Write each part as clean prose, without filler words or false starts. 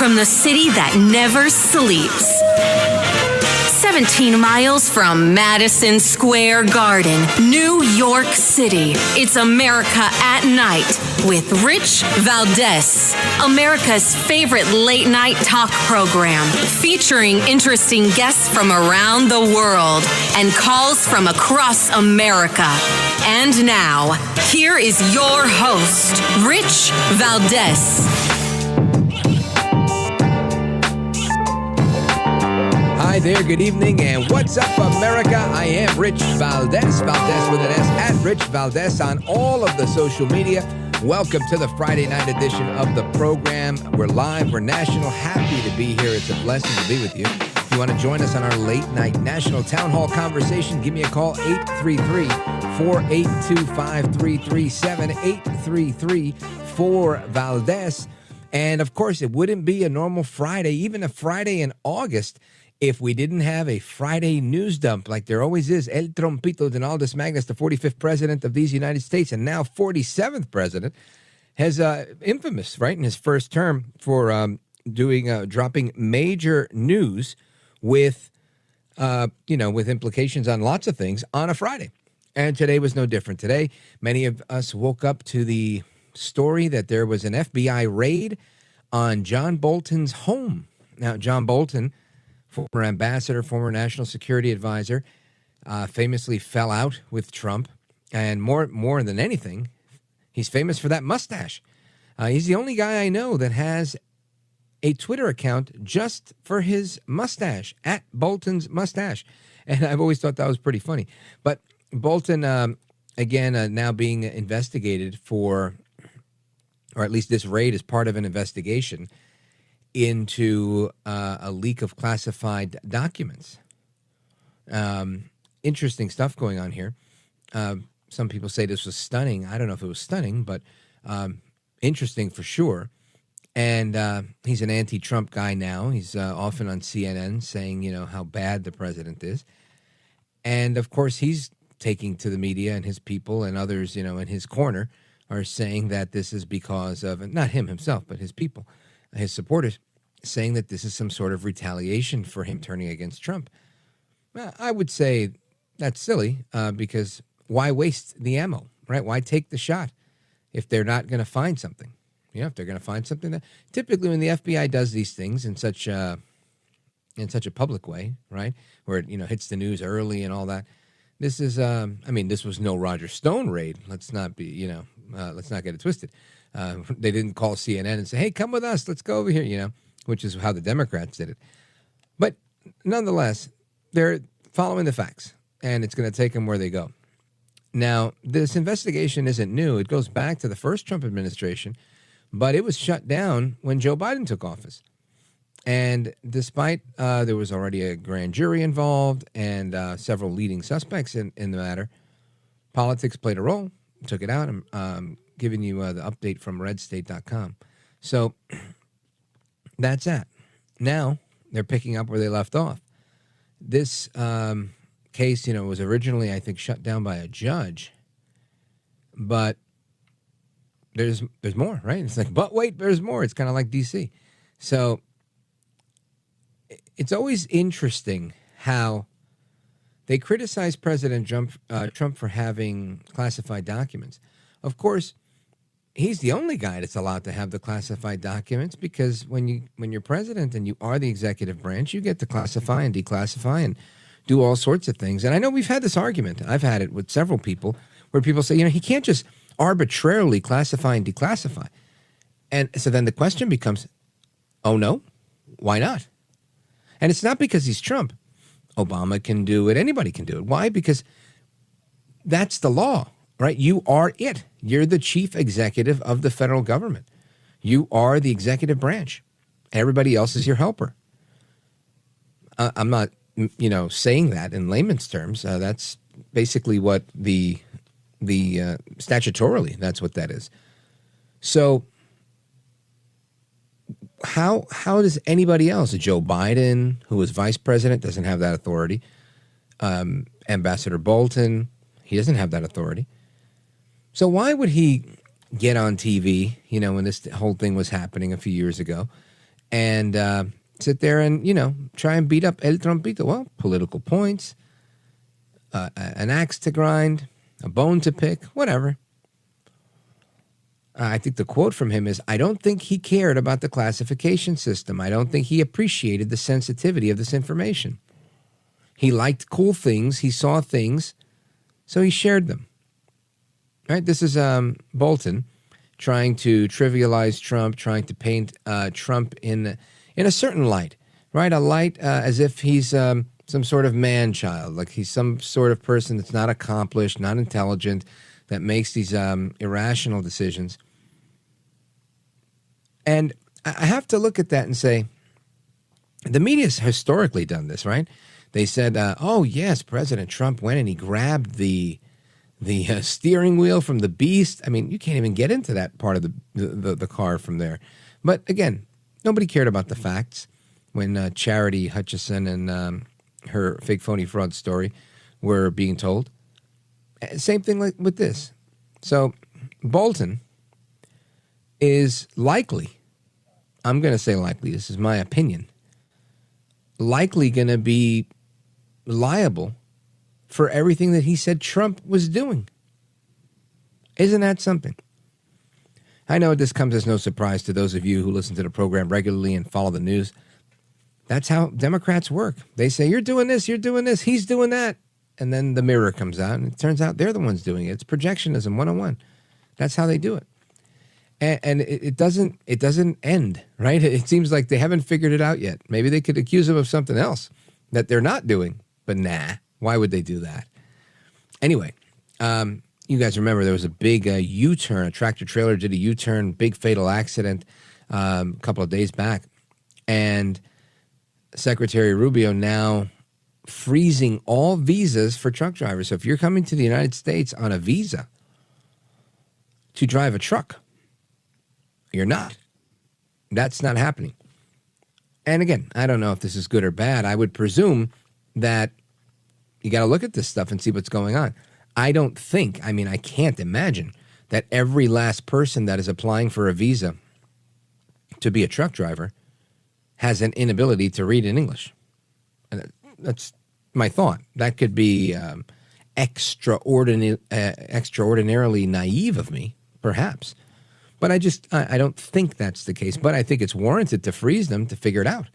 from the city that never sleeps. 17 miles from Madison Square Garden, New York City. It's America at Night with Rich Valdes, America's favorite late-night talk program, featuring interesting guests from around the world and calls from across America. And now, here is your host, Rich Valdes. Hi there, good evening, and what's up, America? I am Rich Valdes, Valdes with an S, at Rich Valdes on all of the social media. Welcome to the Friday night edition of the program. We're live, we're national, happy to be here. It's a blessing to be with you. If you want to join us on our late night national town hall conversation, give me a call, 833-482-5337, 833-4-Valdes. And of course, it wouldn't be a normal Friday, even a Friday in August, if we didn't have a Friday news dump like there always is. El Trompito Donaldus Magnus, the 45th president of these United States and now 47th president, has infamous, right, in his first term for dropping major news with, with implications on lots of things on a Friday. And today was no different. Today, many of us woke up to the story that there was an FBI raid on John Bolton's home. Now, John Bolton, former ambassador, former national security advisor, famously fell out with Trump. And more than anything, he's famous for that mustache. He's the only guy I know that has a Twitter account just for his mustache, at Bolton's mustache. And I've always thought that was pretty funny. But Bolton, now being investigated for, or at least this raid is part of an investigation into a leak of classified documents. Interesting stuff going on here. Some people say this was stunning. I don't know if it was stunning, but interesting for sure. And he's an anti-Trump guy now. He's often on CNN saying, how bad the president is. And, of course, he's taking to the media, and his people and others, in his corner are saying that this is because of, not him himself, but his people, his supporters, saying that this is some sort of retaliation for him turning against Trump. Well, I would say that's silly because why waste the ammo, right? Why take the shot if they're not going to find something? If they're going to find something that typically when the FBI does these things in such a public way, right, where it hits the news early and all that. This is this was no Roger Stone raid. Let's not be let's not get it twisted. They didn't call CNN and say, "Hey, come with us. Let's go over here," which is how the Democrats did it. But nonetheless, they're following the facts, and it's going to take them where they go. Now, this investigation isn't new. It goes back to the first Trump administration, but it was shut down when Joe Biden took office. And despite there was already a grand jury involved and several leading suspects in the matter, politics played a role, took it out. I'm giving you the update from redstate.com. So that's that. Now they're picking up where they left off. This case, was originally, I think, shut down by a judge. But there's more, right? It's like, but wait, there's more. It's kind of like D.C. So it's always interesting how they criticize President Trump for having classified documents. Of course, he's the only guy that's allowed to have the classified documents because when you're president and you are the executive branch, you get to classify and declassify and do all sorts of things. And I know we've had this argument. I've had it with several people where people say, he can't just arbitrarily classify and declassify. And so then the question becomes, oh no, why not? And it's not because he's Trump. Obama can do it. Anybody can do it. Why? Because that's the law, right? You are it. You're the chief executive of the federal government. You are the executive branch. Everybody else is your helper. I'm not, saying that in layman's terms. That's basically what the statutorily, that's what that is. So how does anybody else? Joe Biden, who was vice president, doesn't have that authority. Ambassador Bolton, he doesn't have that authority. So why would he get on TV, when this whole thing was happening a few years ago, and sit there and, try and beat up El Trumpito. Well, political points, an axe to grind, a bone to pick, whatever. I think the quote from him is, I don't think he cared about the classification system. I don't think he appreciated the sensitivity of this information. He liked cool things. He saw things, so he shared them. Right? This is Bolton trying to trivialize Trump, trying to paint Trump in a certain light, right? A light as if he's some sort of man-child, like he's some sort of person that's not accomplished, not intelligent, that makes these irrational decisions. And I have to look at that and say, the media's historically done this, right? They said, oh, yes, President Trump went and he grabbed the steering wheel from the beast. I mean, you can't even get into that part of the car from there. But again, nobody cared about the facts when Charity Hutchison and her fake, phony, fraud story were being told. Same thing like with this. So Bolton is likely, I'm going to say likely, this is my opinion, likely going to be liable for everything that he said Trump was doing. Isn't that something? I know this comes as no surprise to those of you who listen to the program regularly and follow the news. That's how Democrats work. They say, you're doing this, he's doing that. And then the mirror comes out, and it turns out they're the ones doing it. It's projectionism 101. That's how they do it. And it doesn't end, right? It seems like they haven't figured it out yet. Maybe they could accuse him of something else that they're not doing, but nah, why would they do that? Anyway, you guys remember there was a big U-turn. A tractor trailer did a U-turn, big fatal accident a couple of days back. And Secretary Rubio now freezing all visas for truck drivers. So if you're coming to the United States on a visa to drive a truck, you're not. That's not happening. And again, I don't know if this is good or bad. I would presume that you got to look at this stuff and see what's going on. I can't imagine that every last person that is applying for a visa to be a truck driver has an inability to read in English. And that's my thought. That could be extraordinarily naive of me, perhaps. But I don't think that's the case. But I think it's warranted to freeze them to figure it out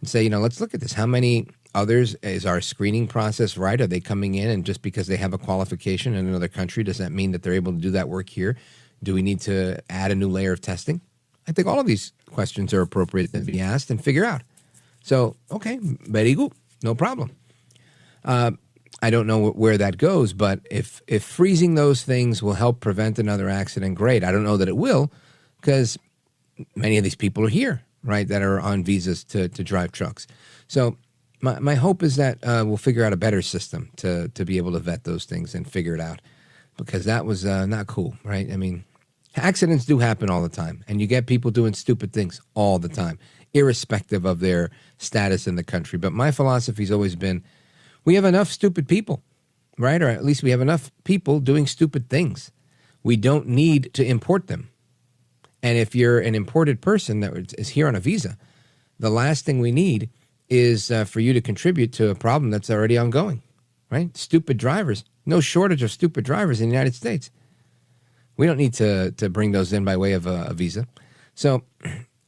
and say, let's look at this. How many others is our screening process right? Are they coming in and just because they have a qualification in another country, does that mean that they're able to do that work here? Do we need to add a new layer of testing? I think all of these questions are appropriate to be asked and figure out. So, okay, very good. No problem. I don't know where that goes, but if freezing those things will help prevent another accident, great. I don't know that it will because many of these people are here, right, that are on visas to drive trucks. So my hope is that we'll figure out a better system to be able to vet those things and figure it out because that was not cool, right? I mean, accidents do happen all the time, and you get people doing stupid things all the time, irrespective of their status in the country. But my philosophy's always been, we have enough stupid people, right? Or at least we have enough people doing stupid things. We don't need to import them. And if you're an imported person that is here on a visa, the last thing we need is for you to contribute to a problem that's already ongoing, right? Stupid drivers. No shortage of stupid drivers in the United States. We don't need to bring those in by way of a visa. So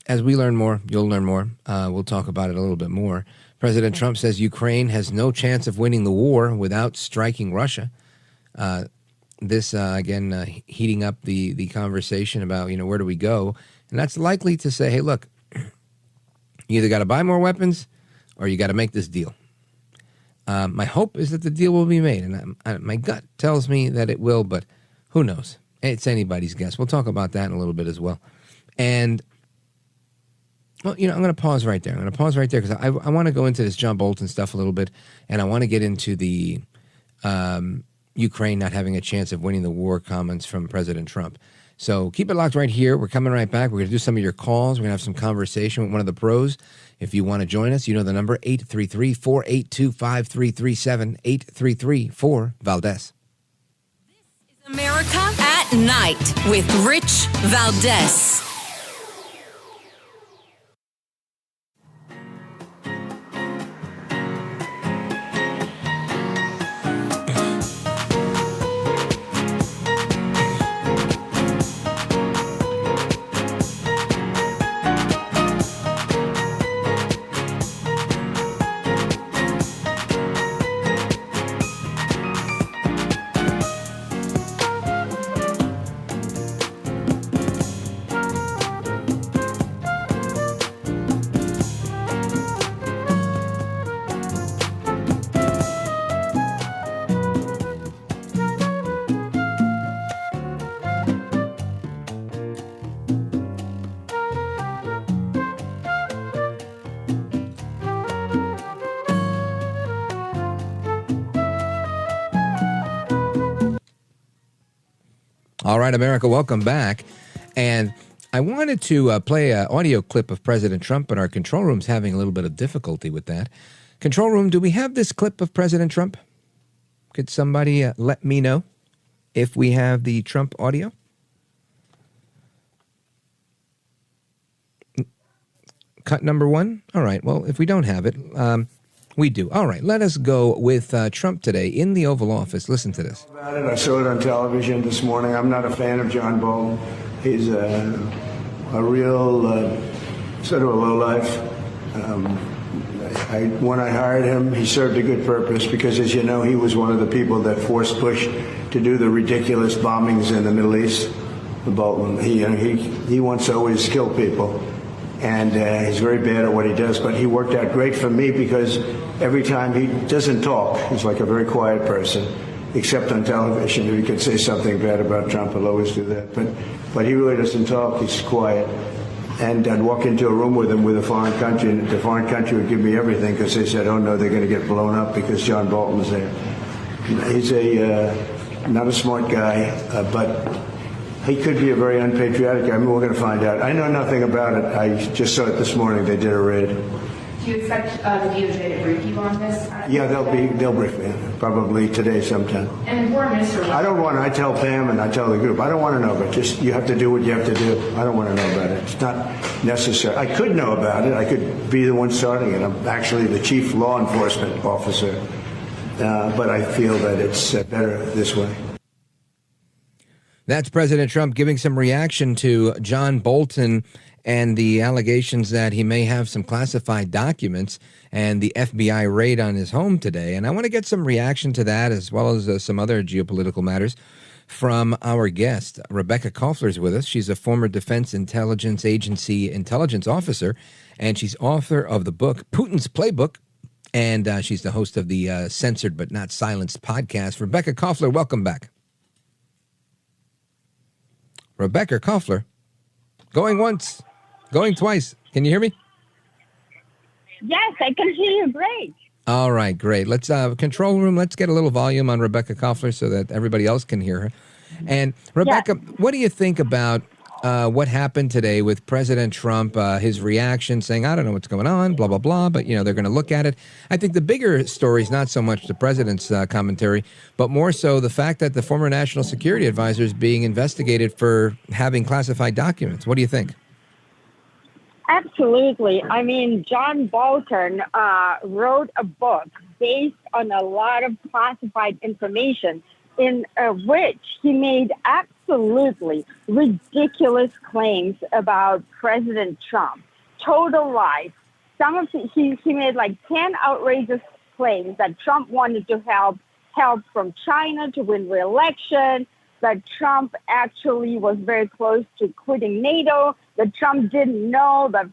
as we learn more, you'll learn more. We'll talk about it a little bit more. President Trump says Ukraine has no chance of winning the war without striking Russia. This, again, heating up the conversation about, where do we go? And that's likely to say, hey, look, you either got to buy more weapons or you got to make this deal. My hope is that the deal will be made. And my gut tells me that it will, but who knows? It's anybody's guess. We'll talk about that in a little bit as well. And well, I'm going to pause right there. Because I want to go into this John Bolton stuff a little bit, and I want to get into the Ukraine not having a chance of winning the war comments from President Trump. So keep it locked right here. We're coming right back. We're going to do some of your calls. We're going to have some conversation with one of the pros. If you want to join us, the number, 833-482-5337, 833-4-VALDES. This is America at Night with Rich Valdes. All right, America, welcome back. And I wanted to play an audio clip of President Trump, but our control room's having a little bit of difficulty with that. Control room, do we have this clip of President Trump? Could somebody let me know if we have the Trump audio? Cut number one? All right, well, if we don't have it, we do. All right, let us go with Trump today in the Oval Office. Listen to this. I saw it on television this morning. I'm not a fan of John Bolton. He's a real sort of a lowlife. When I hired him, he served a good purpose because, as you know, he was one of the people that forced Bush to do the ridiculous bombings in the Middle East. Bolton, he wants to always kill people. And he's very bad at what he does, but he worked out great for me because every time he doesn't talk, he's like a very quiet person, except on television. If he could say something bad about Trump, he'll always do that. But he really doesn't talk. He's quiet. And I'd walk into a room with him with a foreign country, and the foreign country would give me everything because they said, oh, no, they're going to get blown up because John Bolton was there. He's not a smart guy, but he could be a very unpatriotic guy. I mean, we're going to find out. I know nothing about it. I just saw it this morning. They did a raid. Do you expect the DOJ to brief you on this? Yeah, they'll brief me probably today sometime. And the Foreign Minister. I tell Pam and I tell the group. I don't want to know, but just you have to do what you have to do. I don't want to know about it. It's not necessary. I could know about it. I could be the one starting it. I'm actually the chief law enforcement officer, but I feel that it's better this way. That's President Trump giving some reaction to John Bolton and the allegations that he may have some classified documents and the FBI raid on his home today. And I want to get some reaction to that as well as some other geopolitical matters from our guest. Rebekah Koffler is with us. She's a former Defense Intelligence Agency intelligence officer, and she's author of the book Putin's Playbook, and she's the host of the Censored But Not Silenced podcast. Rebekah Koffler, welcome back. Rebekah Koffler, going once, going twice. Can you hear me? Yes, I can hear you great. All right, great. Let's control room. Let's get a little volume on Rebekah Koffler so that everybody else can hear her. And Rebekah, what do you think about what happened today with President Trump, his reaction saying, I don't know what's going on, blah, blah, blah, but, you know, they're going to look at it. I think the bigger story is not so much the president's commentary, but more so the fact that the former national security advisor is being investigated for having classified documents. What do you think? Absolutely. I mean, John Bolton wrote a book based on a lot of classified information in which he made absolutely ridiculous claims about President Trump. Total lies. He made like 10 outrageous claims that Trump wanted to help from China to win re-election, that Trump actually was very close to quitting NATO, that Trump didn't know that,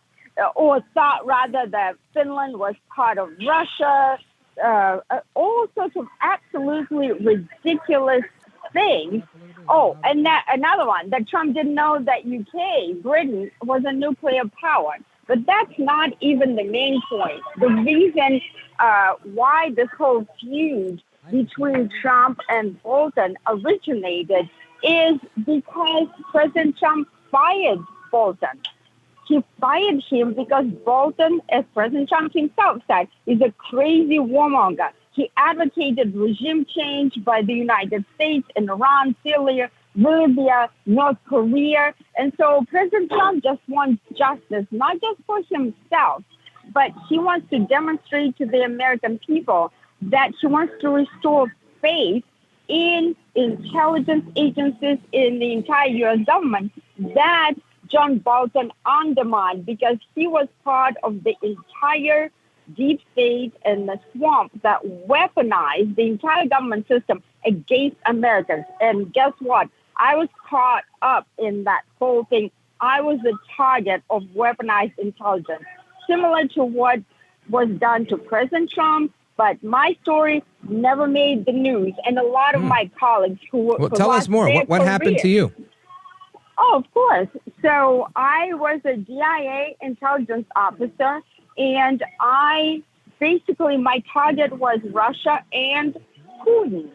or thought rather that Finland was part of Russia, all sorts of absolutely ridiculous things. Oh, and another one, that Trump didn't know that Britain, was a nuclear power. But that's not even the main point. The reason why this whole feud between Trump and Bolton originated is because President Trump fired Bolton. He fired him because Bolton, as President Trump himself said, is a crazy warmonger. He advocated regime change by the United States in Iran, Syria, Libya, North Korea. And so President Trump just wants justice, not just for himself, but he wants to demonstrate to the American people that he wants to restore faith in intelligence agencies, in the entire U.S. government, that John Bolton undermined because he was part of the entire deep state and the swamp that weaponized the entire government system against Americans. And guess what? I was caught up in that whole thing. I was the target of weaponized intelligence, similar to what was done to President Trump. But my story never made the news. And a lot of my colleagues who Well, tell us more. What happened to you? Oh, of course. So I was a DIA intelligence officer, and my target was Russia and Putin.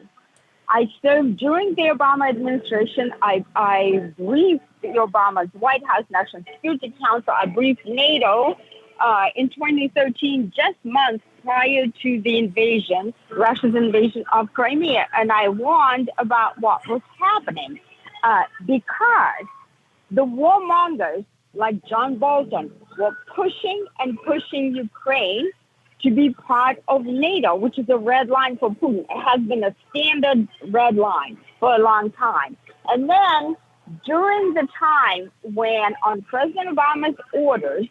I served during the Obama administration. I briefed the Obama's White House National Security Council. I briefed NATO in 2013, just months prior to the invasion, Russia's invasion of Crimea. And I warned about what was happening because the warmongers like John Bolton were pushing and pushing Ukraine to be part of NATO, which is a red line for Putin. It has been a standard red line for a long time. And then during the time when, on President Obama's orders,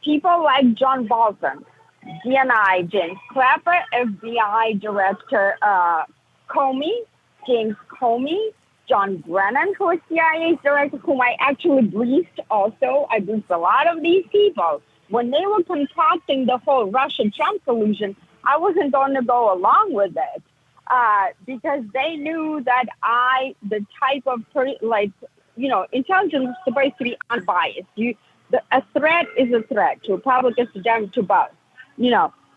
people like John Bolton, DNI, James Clapper, FBI Director James Comey, John Brennan, who is CIA's director, whom I actually briefed also. I briefed a lot of these people. When they were concocting the whole Russia-Trump collusion, I wasn't going to go along with it because they knew that the type of, intelligence is supposed to be unbiased. A threat is a threat to Republicans, to Democrats, to both,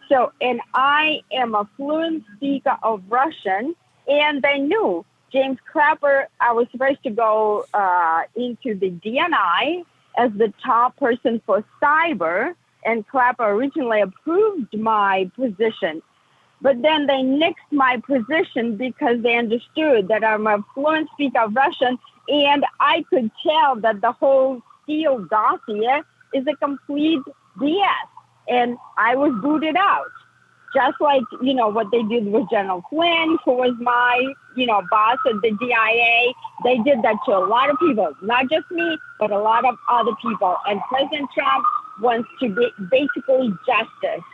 So, and I am a fluent speaker of Russian, and they knew James Clapper, I was supposed to go into the DNI as the top person for cyber, and Clapper originally approved my position. But then they nixed my position because they understood that I'm a fluent speaker of Russian, and I could tell that the whole Steele dossier is a complete BS, and I was booted out. Just like, what they did with General Flynn, who was my, boss at the DIA. They did that to a lot of people, not just me, but a lot of other people. And President Trump wants to be basically justice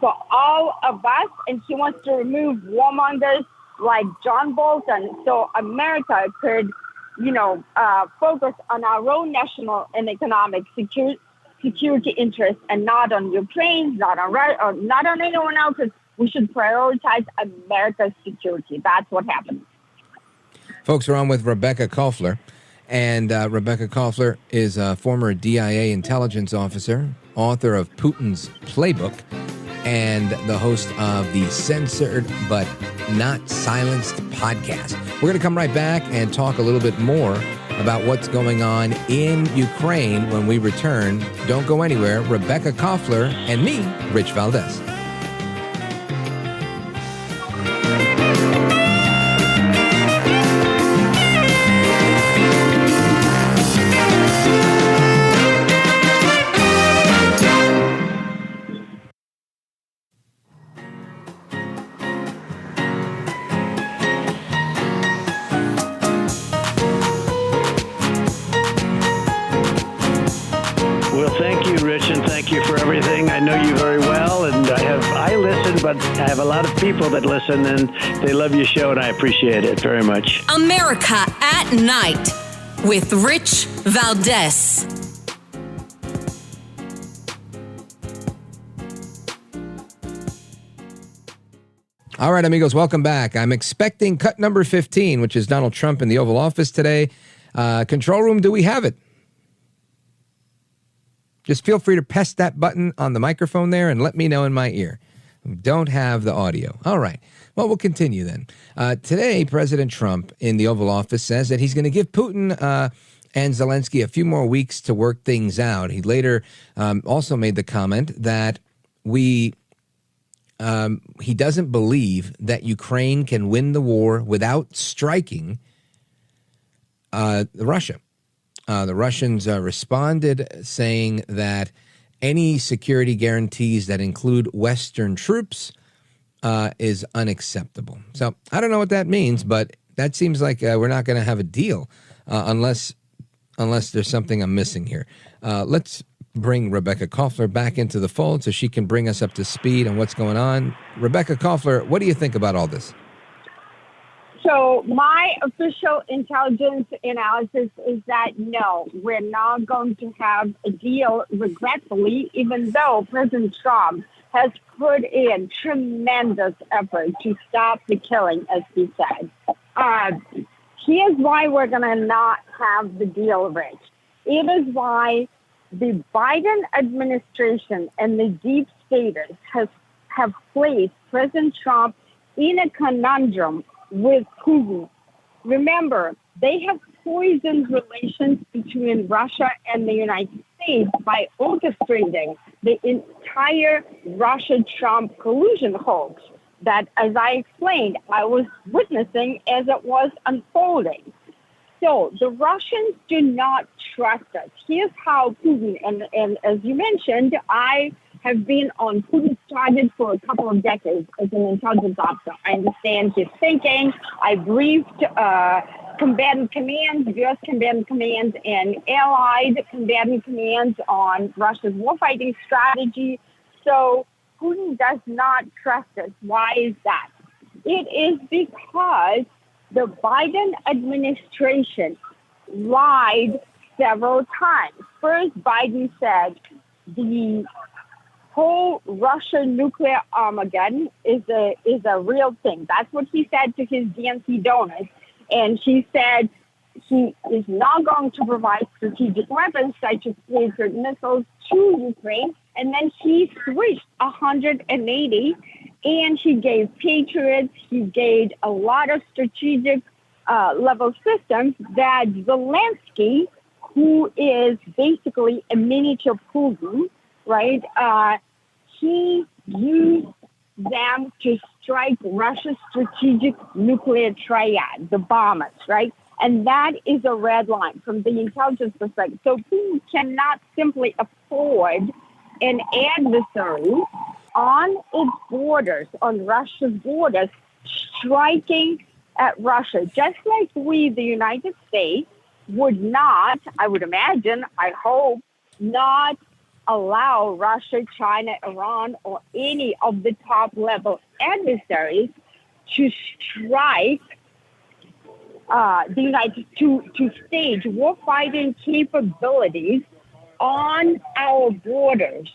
for all of us, and he wants to remove warmongers like John Bolton so America could, focus on our own national and economic security interests and not on Ukraine, not on Russia, or not on anyone else's. We should prioritize America's security. That's what happened. Folks, we're on with Rebekah Koffler. And Rebekah Koffler is a former DIA intelligence officer, author of Putin's Playbook, and the host of the Censored But Not Silenced podcast. We're going to come right back and talk a little bit more about what's going on in Ukraine when we return. Don't go anywhere. Rebekah Koffler and me, Rich Valdes. But I have a lot of people that listen, and they love your show, and I appreciate it very much. America at Night with Rich Valdes. All right, amigos, welcome back. I'm expecting cut number 15, which is Donald Trump in the Oval Office today. Control room, do we have it? Just feel free to press that button on the microphone there and let me know in my ear. We don't have the audio. All right. Well, we'll continue then. Today, President Trump in the Oval Office says that he's going to give Putin and Zelensky a few more weeks to work things out. He later also made the comment that he doesn't believe that Ukraine can win the war without striking Russia. The Russians responded saying that any security guarantees that include Western troops is unacceptable. So I don't know what that means, but that seems like we're not going to have a deal unless there's something I'm missing here. Let's bring Rebekah Koffler back into the fold so she can bring us up to speed on what's going on. Rebekah Koffler, what do you think about all this? So my official intelligence analysis is that no, we're not going to have a deal, regretfully, even though President Trump has put in tremendous effort to stop the killing, as he said. Here's why we're going to not have the deal, Rich. It is why the Biden administration and the deep staters have placed President Trump in a conundrum with Putin. Remember, they have poisoned relations between Russia and the United States by orchestrating the entire Russia-Trump collusion hoax that, as I explained, I was witnessing as it was unfolding. So the Russians do not trust us. Here's how Putin, and as you mentioned, I have been on Putin's target for a couple of decades as an intelligence officer. I understand his thinking. I briefed combatant commands, U.S. combatant commands, and allied combatant commands on Russia's warfighting strategy. So Putin does not trust us. Why is that? It is because the Biden administration lied several times. First, Biden said the whole Russian nuclear Armageddon is a real thing. That's what he said to his DNC donors. And he said he is not going to provide strategic weapons such as Patriot missiles to Ukraine. And then he switched 180 and he gave Patriots, he gave a lot of strategic level systems that Zelensky, who is basically a miniature Putin, right? He used them to strike Russia's strategic nuclear triad, the bombers, right? And that is a red line from the intelligence perspective. So Putin cannot simply afford an adversary on its borders, on Russia's borders, striking at Russia, just like we, the United States, would not, I would imagine, I hope, not allow Russia, China, Iran, or any of the top-level adversaries to strike the United to stage warfighting capabilities on our borders,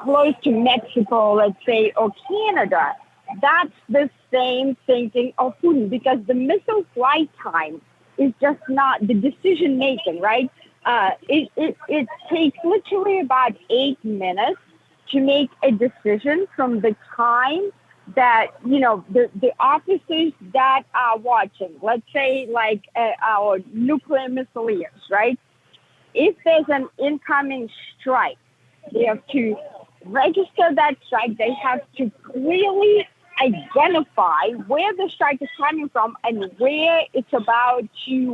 close to Mexico, let's say, or Canada. That's the same thinking of Putin, because the missile flight time is just not the decision making, right? It takes literally about 8 minutes to make a decision from the time that, you know, the officers that are watching, let's say like our nuclear missileers, right? If there's an incoming strike, they have to register that strike. They have to clearly identify where the strike is coming from and where it's about to,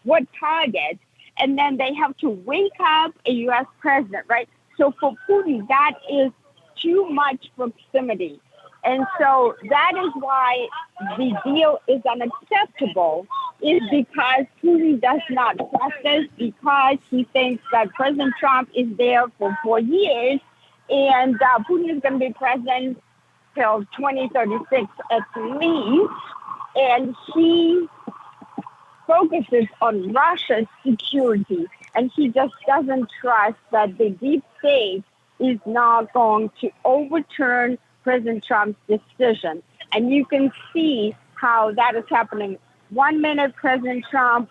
what target. And then they have to wake up a U.S. president, right? So for Putin, that is too much proximity. And so that is why the deal is unacceptable, is because Putin does not trust us, because he thinks that President Trump is there for 4 years, and Putin is going to be president till 2036 at least, and he focuses on Russia's security, and he just doesn't trust that the deep state is not going to overturn President Trump's decision. And you can see how that is happening. 1 minute President Trump,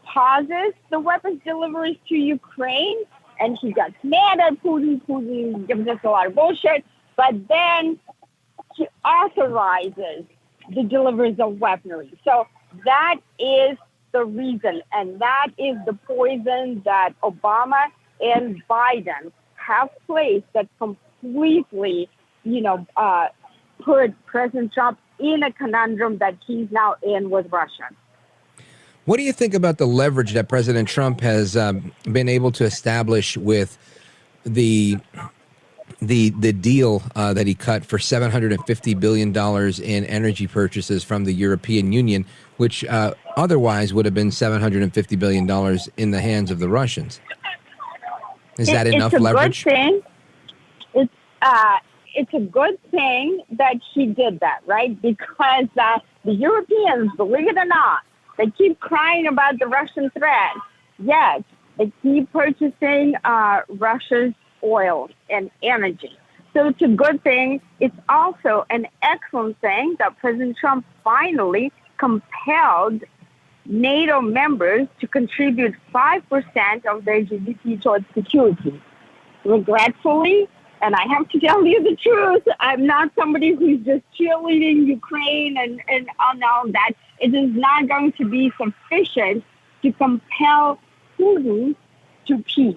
pauses the weapons deliveries to Ukraine, and he gets mad at Putin. Putin gives us a lot of bullshit, but then he authorizes the deliveries of weaponry. So that is the reason, and that is the poison that Obama and Biden have placed that completely, put President Trump in a conundrum that he's now in with Russia. What do you think about the leverage that President Trump has been able to establish with the deal that he cut for $750 billion in energy purchases from the European Union, which otherwise would have been $750 billion in the hands of the Russians? Is that enough leverage? Good thing. It's a good thing that he did that, right? Because the Europeans, believe it or not, they keep crying about the Russian threat. Yet they keep purchasing Russia's oil and energy. So it's a good thing. It's also an excellent thing that President Trump finally compelled NATO members to contribute 5% of their GDP towards security. Regretfully, And I have to tell you the truth, I'm not somebody who's just cheerleading Ukraine and on all that. It is not going to be sufficient to compel Putin to peace.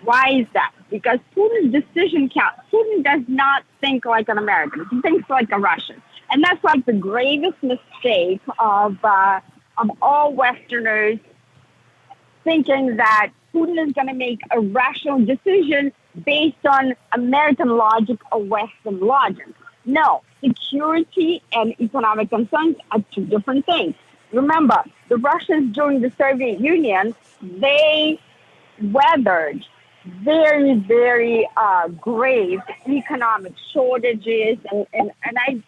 Why is that? Because Putin's decision counts. Putin does not think like an American. He thinks like a Russian. And that's like the gravest mistake of all Westerners, thinking that Putin is going to make a rational decision based on American logic or Western logic. No, security and economic concerns are two different things. Remember, the Russians during the Soviet Union, they weathered very, very grave economic shortages, and I,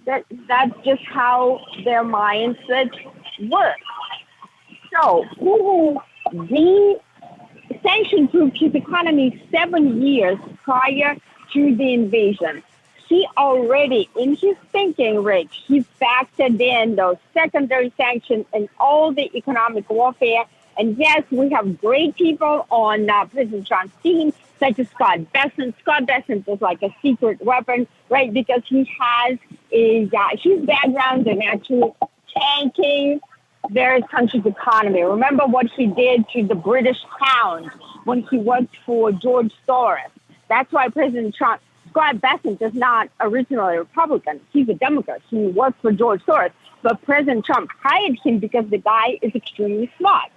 that's just how their mindset works. So, the sanctions group his economy 7 years prior to the invasion. He already, in his thinking, Rich, he factored in those secondary sanctions and all the economic warfare. And yes, we have great people on President Trump's team, such as Scott Bessent. Scott Bessent is like a secret weapon, right? Because he has his background in actually tanking various countries' economy. Remember what he did to the British pound when he worked for George Soros. That's why President Trump, Scott Bessent is not originally a Republican. He's a Democrat. He worked for George Soros. But President Trump hired him because the guy is extremely smart.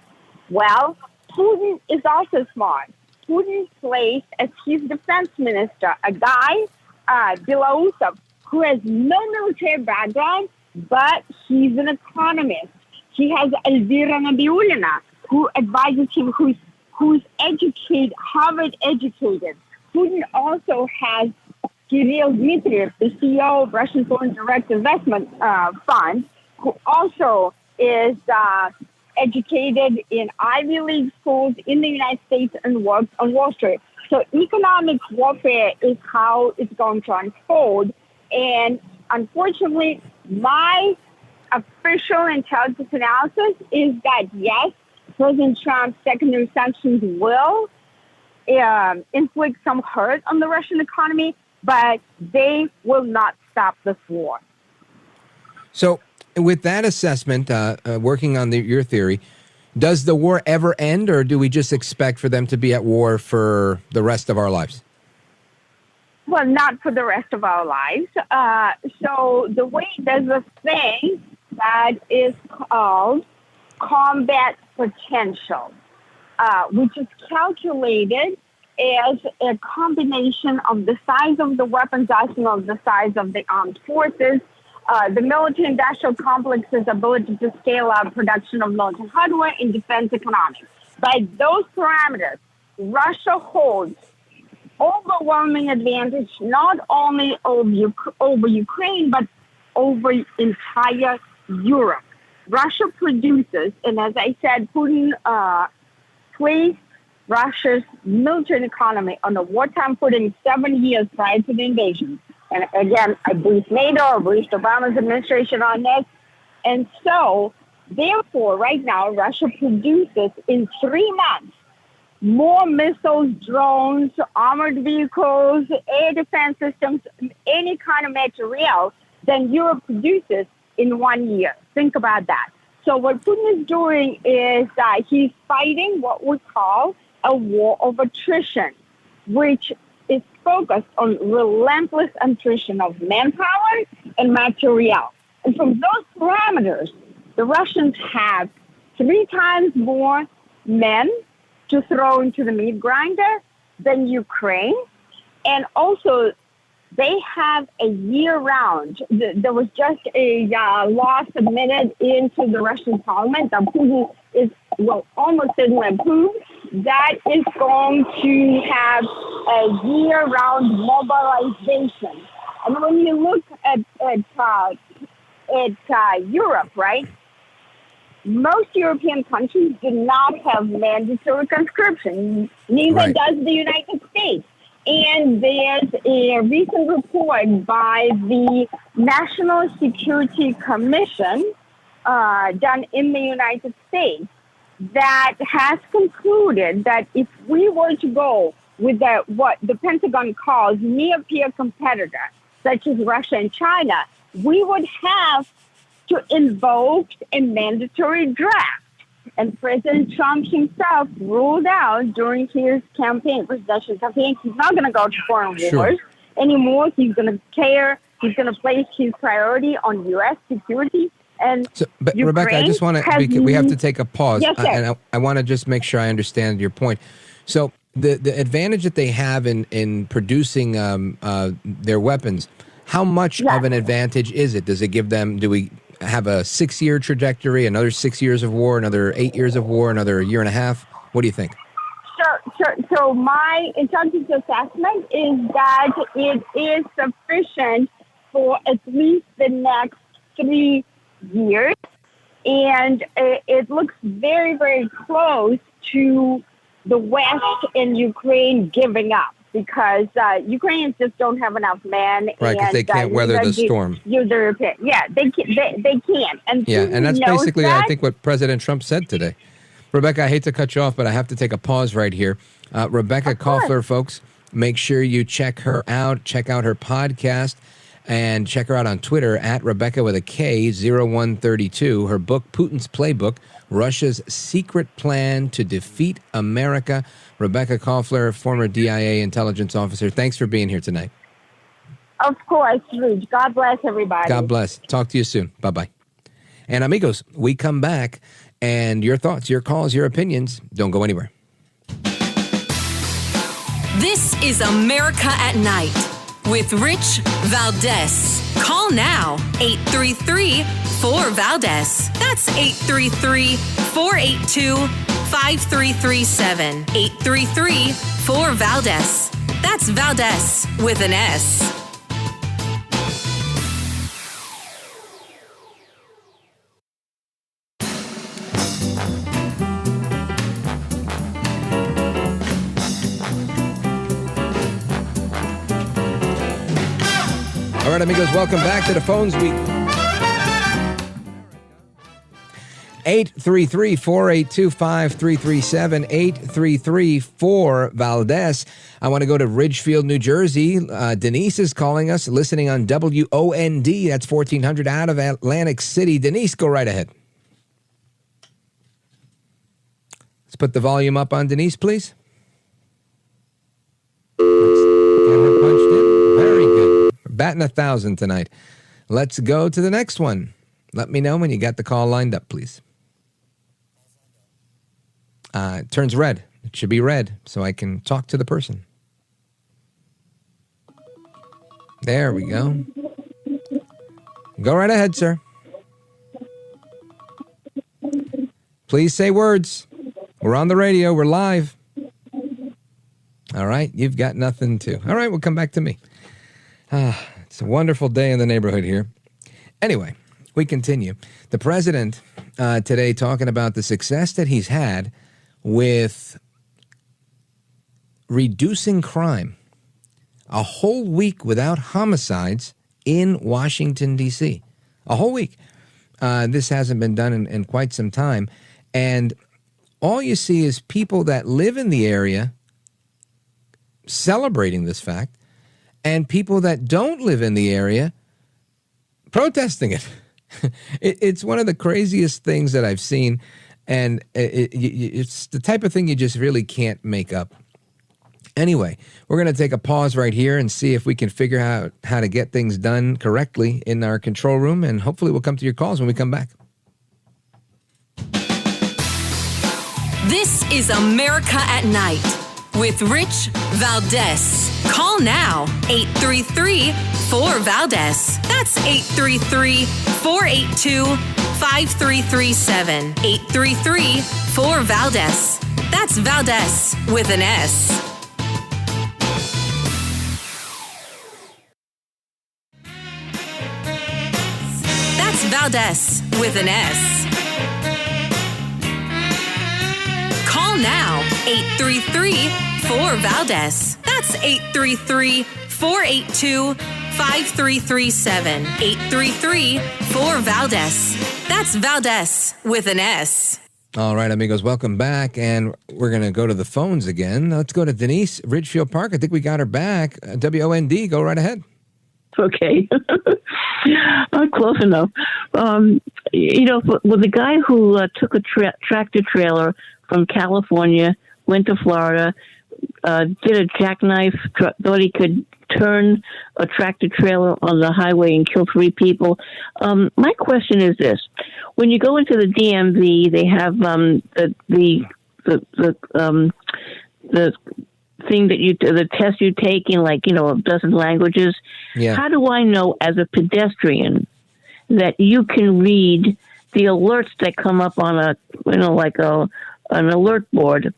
Well, Putin is also smart. Putin placed as his defense minister a guy, Belousov, who has no military background, but he's an economist. He has Elvira Nabiulina, who advises him, who's educated, Harvard educated. Putin also has Kirill Dmitriev, the CEO of Russian Foreign Direct Investment Fund, who also is educated in Ivy League schools in the United States and works on Wall Street. So economic warfare is how it's going to unfold. And unfortunately, my official intelligence analysis is that, yes, President Trump's secondary sanctions will inflict some hurt on the Russian economy, but they will not stop this war. So with that assessment, working on your theory, does the war ever end, or do we just expect for them to be at war for the rest of our lives? Well, not for the rest of our lives. So there's a thing that is called combat potential, which is calculated as a combination of the size of the weapons arsenal, the size of the armed forces, the military-industrial complex's ability to scale up production of military hardware in defense economics. By those parameters, Russia holds overwhelming advantage not only over Ukraine, but over entire Europe. Russia produces, and as I said, Putin placed Russia's military economy on a wartime footing 7 years prior to the invasion. And again, I briefed NATO, I briefed Obama's administration on this. And so, therefore, right now, Russia produces in 3 months more missiles, drones, armored vehicles, air defense systems, any kind of material than Europe produces in 1 year. Think about that. So what Putin is doing is he's fighting what we call a war of attrition, which is focused on relentless attrition of manpower and material. And from those parameters, the Russians have 3 times more men to throw into the meat grinder than Ukraine. And also, they have a year-round. There was just a law submitted into the Russian parliament that Putin is, almost certainly approved, that is going to have a year-round mobilization. And when you look at Europe, right, most European countries do not have mandatory conscription. Neither does the United States. And there's a recent report by the National Security Commission done in the United States that has concluded that if we were to go with what the Pentagon calls near-peer competitors, such as Russia and China, we would have to invoke a mandatory draft. And President Trump himself ruled out during his presidential campaign, he's not going to go to foreign wars anymore. He's going to place his priority on U.S. security. And but Rebecca, I just want to, we have to take a pause. Yes, and I want to just make sure I understand your point. So the advantage that they have in producing their weapons, how much of an advantage is it? Does it give them, do we have a 6-year trajectory, another 6 years of war, another 8 years of war, another year and a half? What do you think? Sure. So my intelligence assessment is that it is sufficient for at least the next 3 years. And it looks very, very close to the West and Ukraine giving up, because Ukrainians just don't have enough men. Right, because they can't weather the storm. They can't. And and that's basically, that, I think, what President Trump said today. Rebecca, I hate to cut you off, but I have to take a pause right here. Rebekah Koffler, folks, make sure you check her out. Check out her podcast. And check her out on Twitter at Rebecca with a K 0132. Her book, Putin's Playbook, Russia's Secret Plan to Defeat America. Rebekah Koffler, former DIA intelligence officer. Thanks for being here tonight. Of course, Rich. God bless everybody. God bless. Talk to you soon. Bye-bye. And amigos, we come back, and your thoughts, your calls, your opinions, don't go anywhere. This is America at Night with Rich Valdes. Call now, 833-4-VALDES. That's 833-482-5337. 833-4-VALDES. That's Valdes with an S. All right, amigos, welcome back to the phones. 833-482-5337, 833-4-VALDES. I want to go to Ridgefield, New Jersey. Denise is calling us, listening on WOND. That's 1400 out of Atlantic City. Denise, go right ahead. Let's put the volume up on Denise, please. Let's get her punched in. Very good. Batting 1,000 tonight. Let's go to the next one. Let me know when you got the call lined up, please. It turns red. It should be red so I can talk to the person. There we go. Go right ahead, sir. Please say words. We're on the radio. We're live. All right. You've got nothing to. All right. We'll come back to me. It's a wonderful day in the neighborhood here. Anyway, we continue. The president today talking about the success that he's had with reducing crime. A whole week without homicides in Washington, D.C. A whole week. This hasn't been done in quite some time. And all you see is people that live in the area celebrating this fact, and people that don't live in the area protesting it. It's one of the craziest things that I've seen, and it's the type of thing you just really can't make up. Anyway, we're going to take a pause right here and see if we can figure out how to get things done correctly in our control room, and hopefully we'll come to your calls when we come back. This is America at Night with Rich Valdes. Call now, 833-4-VALDES. That's 833-482-5337. 833-4-VALDES. That's Valdes with an S. That's Valdes with an S. Call now, 833-4-VALDES. That's 833-482-5337. 833-4-VALDES. That's Valdes with an S. All right, amigos, welcome back. And we're going to go to the phones again. Let's go to Denise, Ridgefield Park. I think we got her back. WOND, go right ahead. Okay. Close enough. With the guy who took a tractor trailer from California, went to Florida, did a jackknife, thought he could turn a tractor trailer on the highway and kill 3 people. My question is this: when you go into the DMV, they have the thing that the test you take in a dozen languages. Yeah. How do I know as a pedestrian that you can read the alerts that come up on an alert board?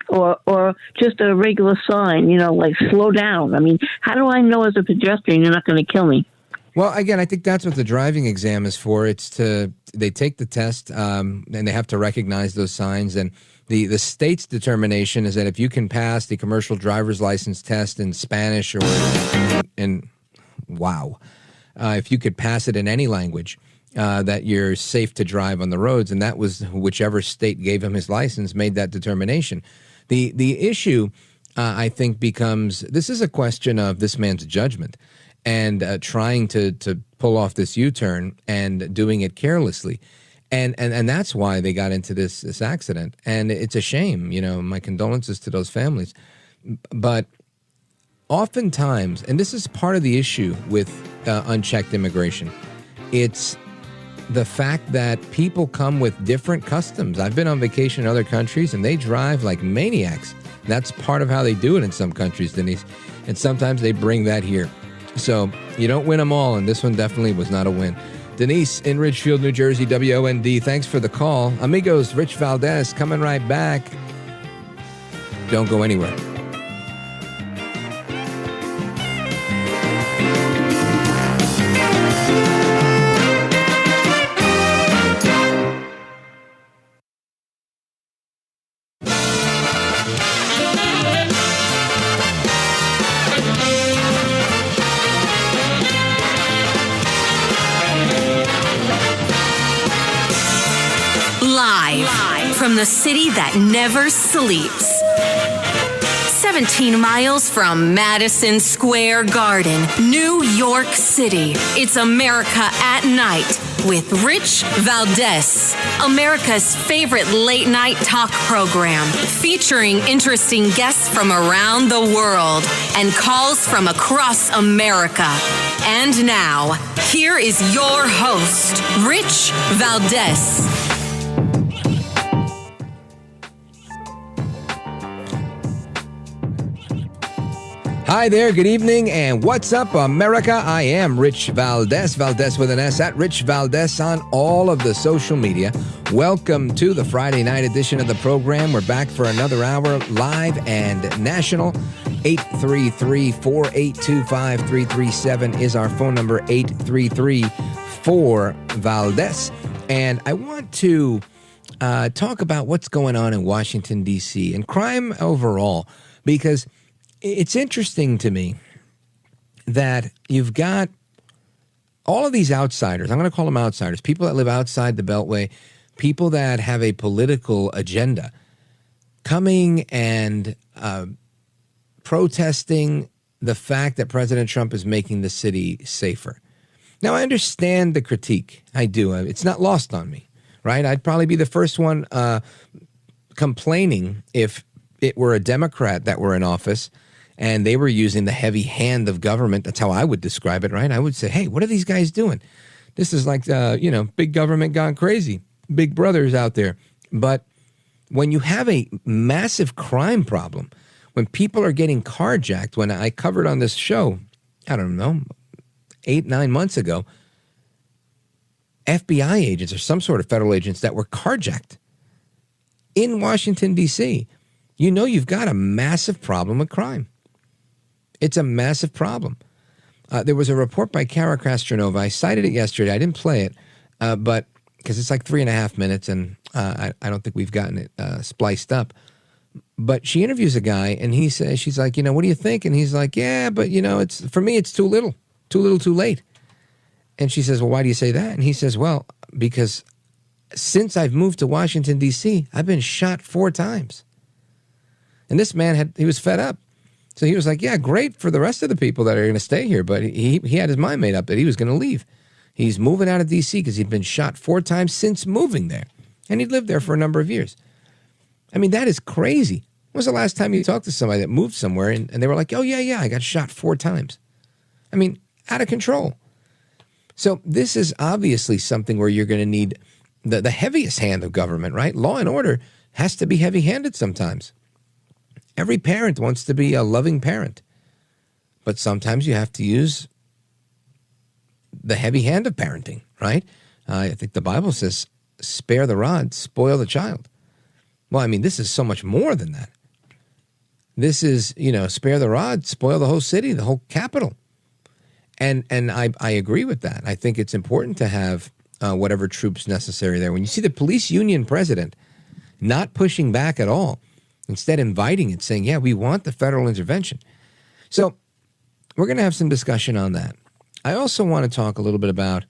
Or just a regular sign, like slow down. I mean, how do I know as a pedestrian you're not going to kill me? Well, again, I think that's what the driving exam is for. They take the test and they have to recognize those signs. And the state's determination is that if you can pass the commercial driver's license test in Spanish if you could pass it in any language, that you're safe to drive on the roads. And that was whichever state gave him his license made that determination. The issue, I think, becomes this is a question of this man's judgment and trying to pull off this U-turn and doing it carelessly. And that's why they got into this accident. And it's a shame, my condolences to those families. But oftentimes, and this is part of the issue with unchecked immigration, it's the fact that people come with different customs. I've been on vacation in other countries, and they drive like maniacs. That's part of how they do it in some countries, Denise. And sometimes they bring that here. So you don't win them all, and this one definitely was not a win. Denise in Ridgefield, New Jersey, WOND, thanks for the call. Amigos, Rich Valdes coming right back. Don't go anywhere. Live from the city that never sleeps. 17 miles from Madison Square Garden, New York City. It's America at Night with Rich Valdes, America's favorite late night talk program, featuring interesting guests from around the world and calls from across America. And now, here is your host, Rich Valdes. Hi there, good evening, and what's up, America? I am Rich Valdes, Valdes with an S, at Rich Valdes on all of the social media. Welcome to the Friday night edition of the program. We're back for another hour, live and national. 833-482-5337 is our phone number, 833-4-VALDES. And I want to talk about what's going on in Washington, D.C. and crime overall, because it's interesting to me that you've got all of these outsiders. I'm going to call them outsiders, people that live outside the Beltway, people that have a political agenda coming and protesting the fact that President Trump is making the city safer. Now, I understand the critique. I do. It's not lost on me, right? I'd probably be the first one complaining if it were a Democrat that were in office and they were using the heavy hand of government. That's how I would describe it, right? I would say, hey, what are these guys doing? This is like, big government gone crazy. Big brother's out there. But when you have a massive crime problem, when people are getting carjacked, when I covered on this show, I don't know, 8-9 months ago, FBI agents or some sort of federal agents that were carjacked in Washington, D.C., you've got a massive problem with crime. It's a massive problem. There was a report by Kara Krastranova. I cited it yesterday. I didn't play it, but because it's like 3.5 minutes, and I don't think we've gotten it spliced up. But she interviews a guy, and she's like, what do you think? And he's like, yeah, but it's for me, it's too little, too late. And she says, well, why do you say that? And he says, well, because since I've moved to Washington, D.C., I've been shot 4 times. And this man he was fed up. So he was like, yeah, great for the rest of the people that are going to stay here. But he had his mind made up that he was going to leave. He's moving out of D.C. because he'd been shot 4 times since moving there. And he'd lived there for a number of years. I mean, that is crazy. When was the last time you talked to somebody that moved somewhere and they were like, oh, yeah, I got shot 4 times? I mean, out of control. So this is obviously something where you're going to need the heaviest hand of government, right? Law and order has to be heavy-handed sometimes. Every parent wants to be a loving parent. But sometimes you have to use the heavy hand of parenting, right? I think the Bible says, spare the rod, spoil the child. Well, I mean, this is so much more than that. This is, spare the rod, spoil the whole city, the whole capital. And I agree with that. I think it's important to have whatever troops necessary there. When you see the police union president not pushing back at all, instead inviting it, saying, yeah, we want the federal intervention. So we're going to have some discussion on that. I also want to talk a little bit about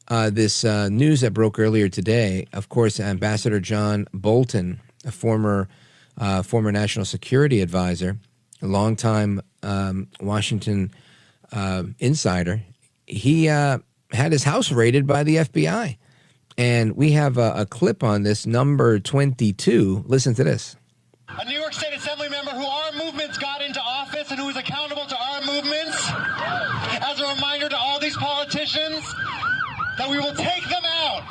this news that broke earlier today. Of course, Ambassador John Bolton, a former national security advisor, a longtime Washington insider, he had his house raided by the FBI. And we have a clip on this, number 22. Listen to this. A New York State Assembly member who our movements got into office and who is accountable to our movements, as a reminder to all these politicians that we will take them out.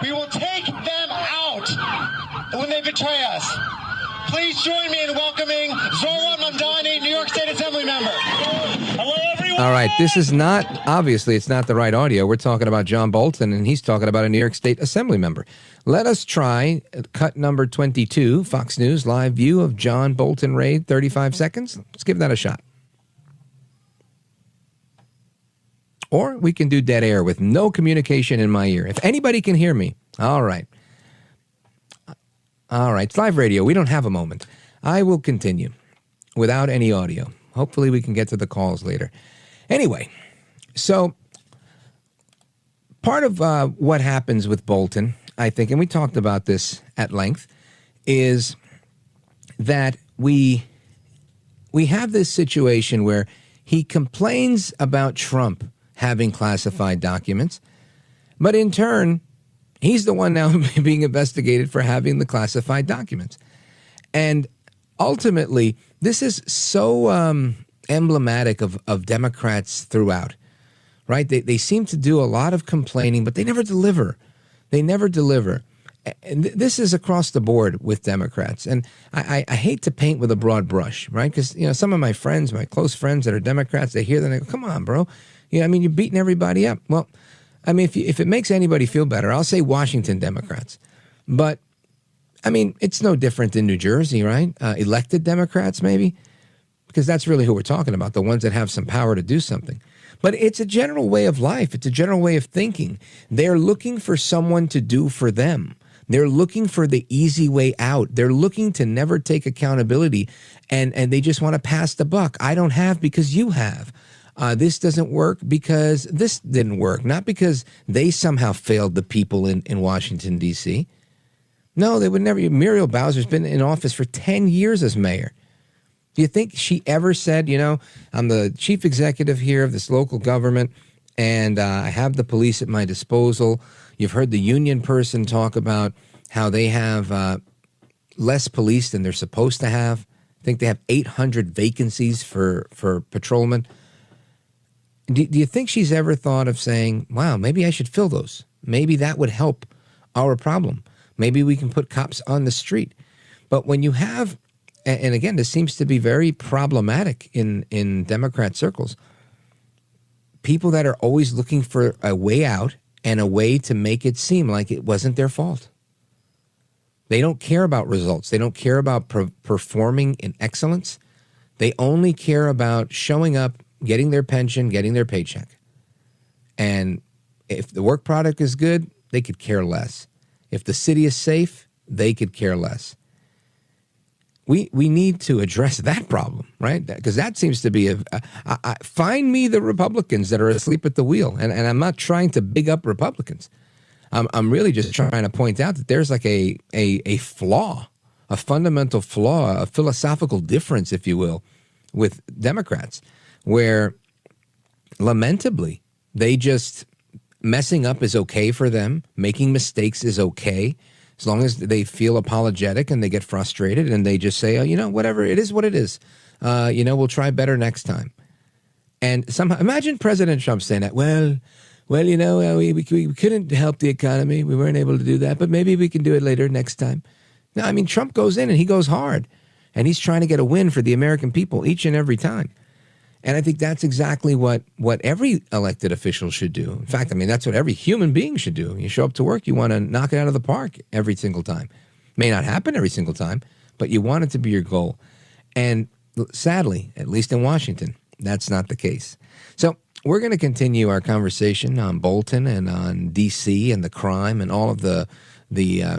We will take them out when they betray us. Please join me in welcoming Zora Mamdani, New York State Assembly member. Hello, everyone. All right, this is not, obviously, it's not the right audio. We're talking about John Bolton, and he's talking about a New York State Assembly member. Let us try cut number 22, Fox News, live view of John Bolton raid, 35 seconds. Let's give that a shot. Or we can do dead air with no communication in my ear. If anybody can hear me, all right. All right, it's live radio. We don't have a moment. I will continue without any audio. Hopefully we can get to the calls later. Anyway, so part of what happens with Bolton, I think, and we talked about this at length, is that we have this situation where he complains about Trump having classified documents, but in turn, he's the one now being investigated for having the classified documents. And ultimately, this is so emblematic of Democrats throughout, right? They seem to do a lot of complaining, but they never deliver. They never deliver. And this is across the board with Democrats. And I hate to paint with a broad brush, right? Because, some of my friends, my close friends that are Democrats, they hear that and they go, come on, bro. You're beating everybody up. Well, if it makes anybody feel better, I'll say Washington Democrats. But, it's no different in New Jersey, right? Elected Democrats, maybe? Because that's really who we're talking about, the ones that have some power to do something. But it's a general way of life. It's a general way of thinking. They're looking for someone to do for them. They're looking for the easy way out. They're looking to never take accountability, and they just want to pass the buck. I don't have because you have. This doesn't work because this didn't work, not because they somehow failed the people in Washington, D.C. No, they would never. Muriel Bowser's been in office for 10 years as mayor. Do you think she ever said, I'm the chief executive here of this local government, and I have the police at my disposal? You've heard the union person talk about how they have less police than they're supposed to have. I think they have 800 vacancies for patrolmen. Do you think she's ever thought of saying, wow, maybe I should fill those? Maybe that would help our problem. Maybe we can put cops on the street. But when you have, and again, this seems to be very problematic in Democrat circles, people that are always looking for a way out and a way to make it seem like it wasn't their fault. They don't care about results. They don't care about performing in excellence. They only care about showing up, getting their pension, getting their paycheck. And if the work product is good, they could care less. If the city is safe, they could care less. We need to address that problem, right? Because that seems to be find me the Republicans that are asleep at the wheel. And I'm not trying to big up Republicans. I'm really just trying to point out that there's like a flaw, a fundamental flaw, a philosophical difference, if you will, with Democrats, where lamentably they just messing up is okay for them. Making mistakes is okay. As long as they feel apologetic and they get frustrated and they just say, oh, whatever, it is what it is. We'll try better next time. And somehow, imagine President Trump saying that, well, we couldn't help the economy. We weren't able to do that, but maybe we can do it later next time. No, I mean, Trump goes in and he goes hard, and he's trying to get a win for the American people each and every time. And I think that's exactly what every elected official should do. In fact, I mean, that's what every human being should do. You show up to work, you want to knock it out of the park every single time. May not happen every single time, but you want it to be your goal. And sadly, at least in Washington, that's not the case. So we're going to continue our conversation on Bolton and on D.C. and the crime and all of the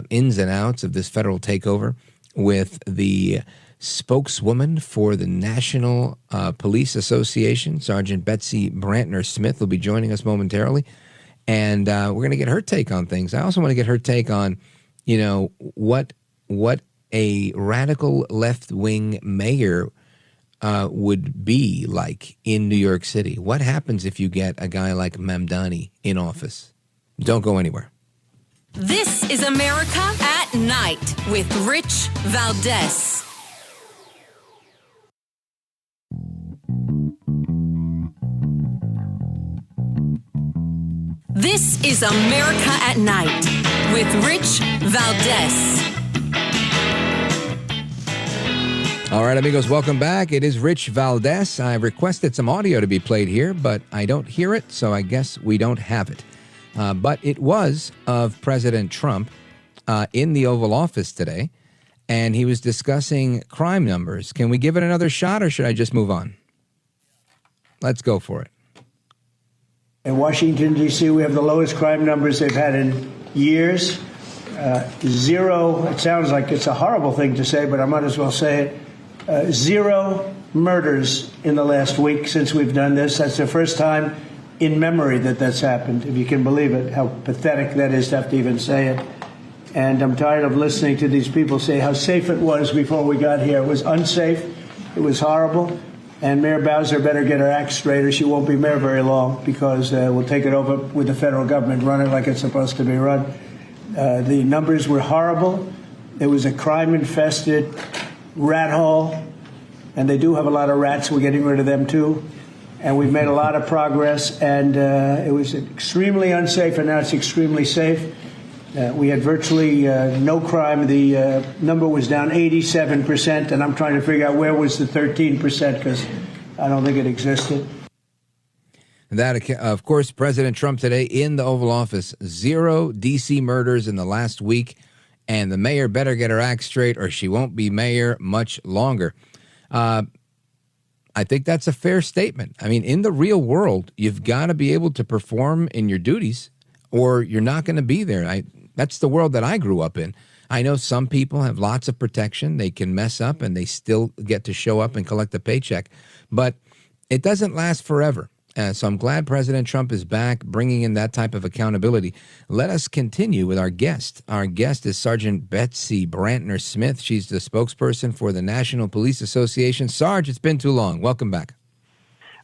ins and outs of this federal takeover with the spokeswoman for the National Police Association, Sergeant Betsy Brantner-Smith, will be joining us momentarily. And we're going to get her take on things. I also want to get her take on, what a radical left-wing mayor would be like in New York City. What happens if you get a guy like Mamdani in office? Don't go anywhere. This is America at Night with Rich Valdes. This is America at Night with Rich Valdes. All right, amigos, welcome back. It is Rich Valdes. I requested some audio to be played here, but I don't hear it, so I guess we don't have it. But it was of President Trump in the Oval Office today, and he was discussing crime numbers. Can we give it another shot, or should I just move on? Let's go for it. In Washington, D.C., we have the lowest crime numbers they've had in years. Zero, it sounds like it's a horrible thing to say, but I might as well say it. Zero murders in the last week since we've done this. That's the first time in memory that that's happened, if you can believe it, how pathetic that is to have to even say it. And I'm tired of listening to these people say how safe it was before we got here. It was unsafe. It was horrible. And Mayor Bowser better get her act straight, or she won't be mayor very long, because we'll take it over with the federal government, run it like it's supposed to be run. The numbers were horrible. It was a crime-infested rat hole, and they do have a lot of rats. We're getting rid of them, too. And we've made a lot of progress, and it was extremely unsafe, and now it's extremely safe. We had virtually no crime. The number was down 87%, and I'm trying to figure out where was the 13%, because I don't think it existed. That, of course, President Trump today in the Oval Office, 0 D.C. murders in the last week, and the mayor better get her act straight or she won't be mayor much longer. I think that's a fair statement. I mean, in the real world, you've got to be able to perform in your duties or you're not going to be there. That's the world that I grew up in. I know some people have lots of protection. They can mess up and they still get to show up and collect a paycheck. But it doesn't last forever. So I'm glad President Trump is back, bringing in that type of accountability. Let us continue with our guest. Our guest is Sergeant Betsy Brantner-Smith. She's the spokesperson for the National Police Association. Sarge, it's been too long. Welcome back.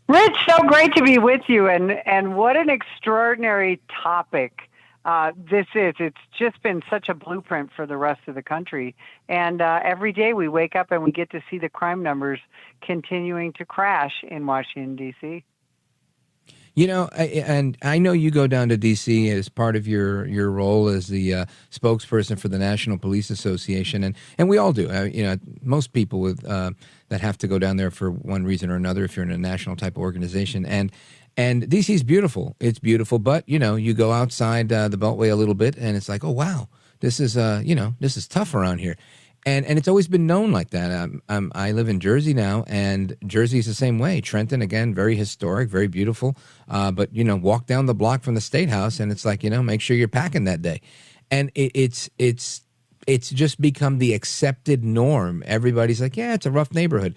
Rich, so great to be with you, and what an extraordinary topic this is. It's just been such a blueprint for the rest of the country, and every day we wake up and we get to see the crime numbers continuing to crash in Washington, D.C. You know, and I know you go down to D.C. as part of your role as the spokesperson for the National Police Association, and we all do. Most people with that have to go down there for one reason or another if you're in a national type of organization. And D.C. is beautiful. It's beautiful, but, you go outside the Beltway a little bit, and it's like, oh, wow, this is tough around here. And it's always been known like that. I live in Jersey now, and Jersey's the same way. Trenton, again, very historic, very beautiful. But, walk down the block from the State House, and it's like, make sure you're packing that day. And it's just become the accepted norm. Everybody's like, yeah, it's a rough neighborhood.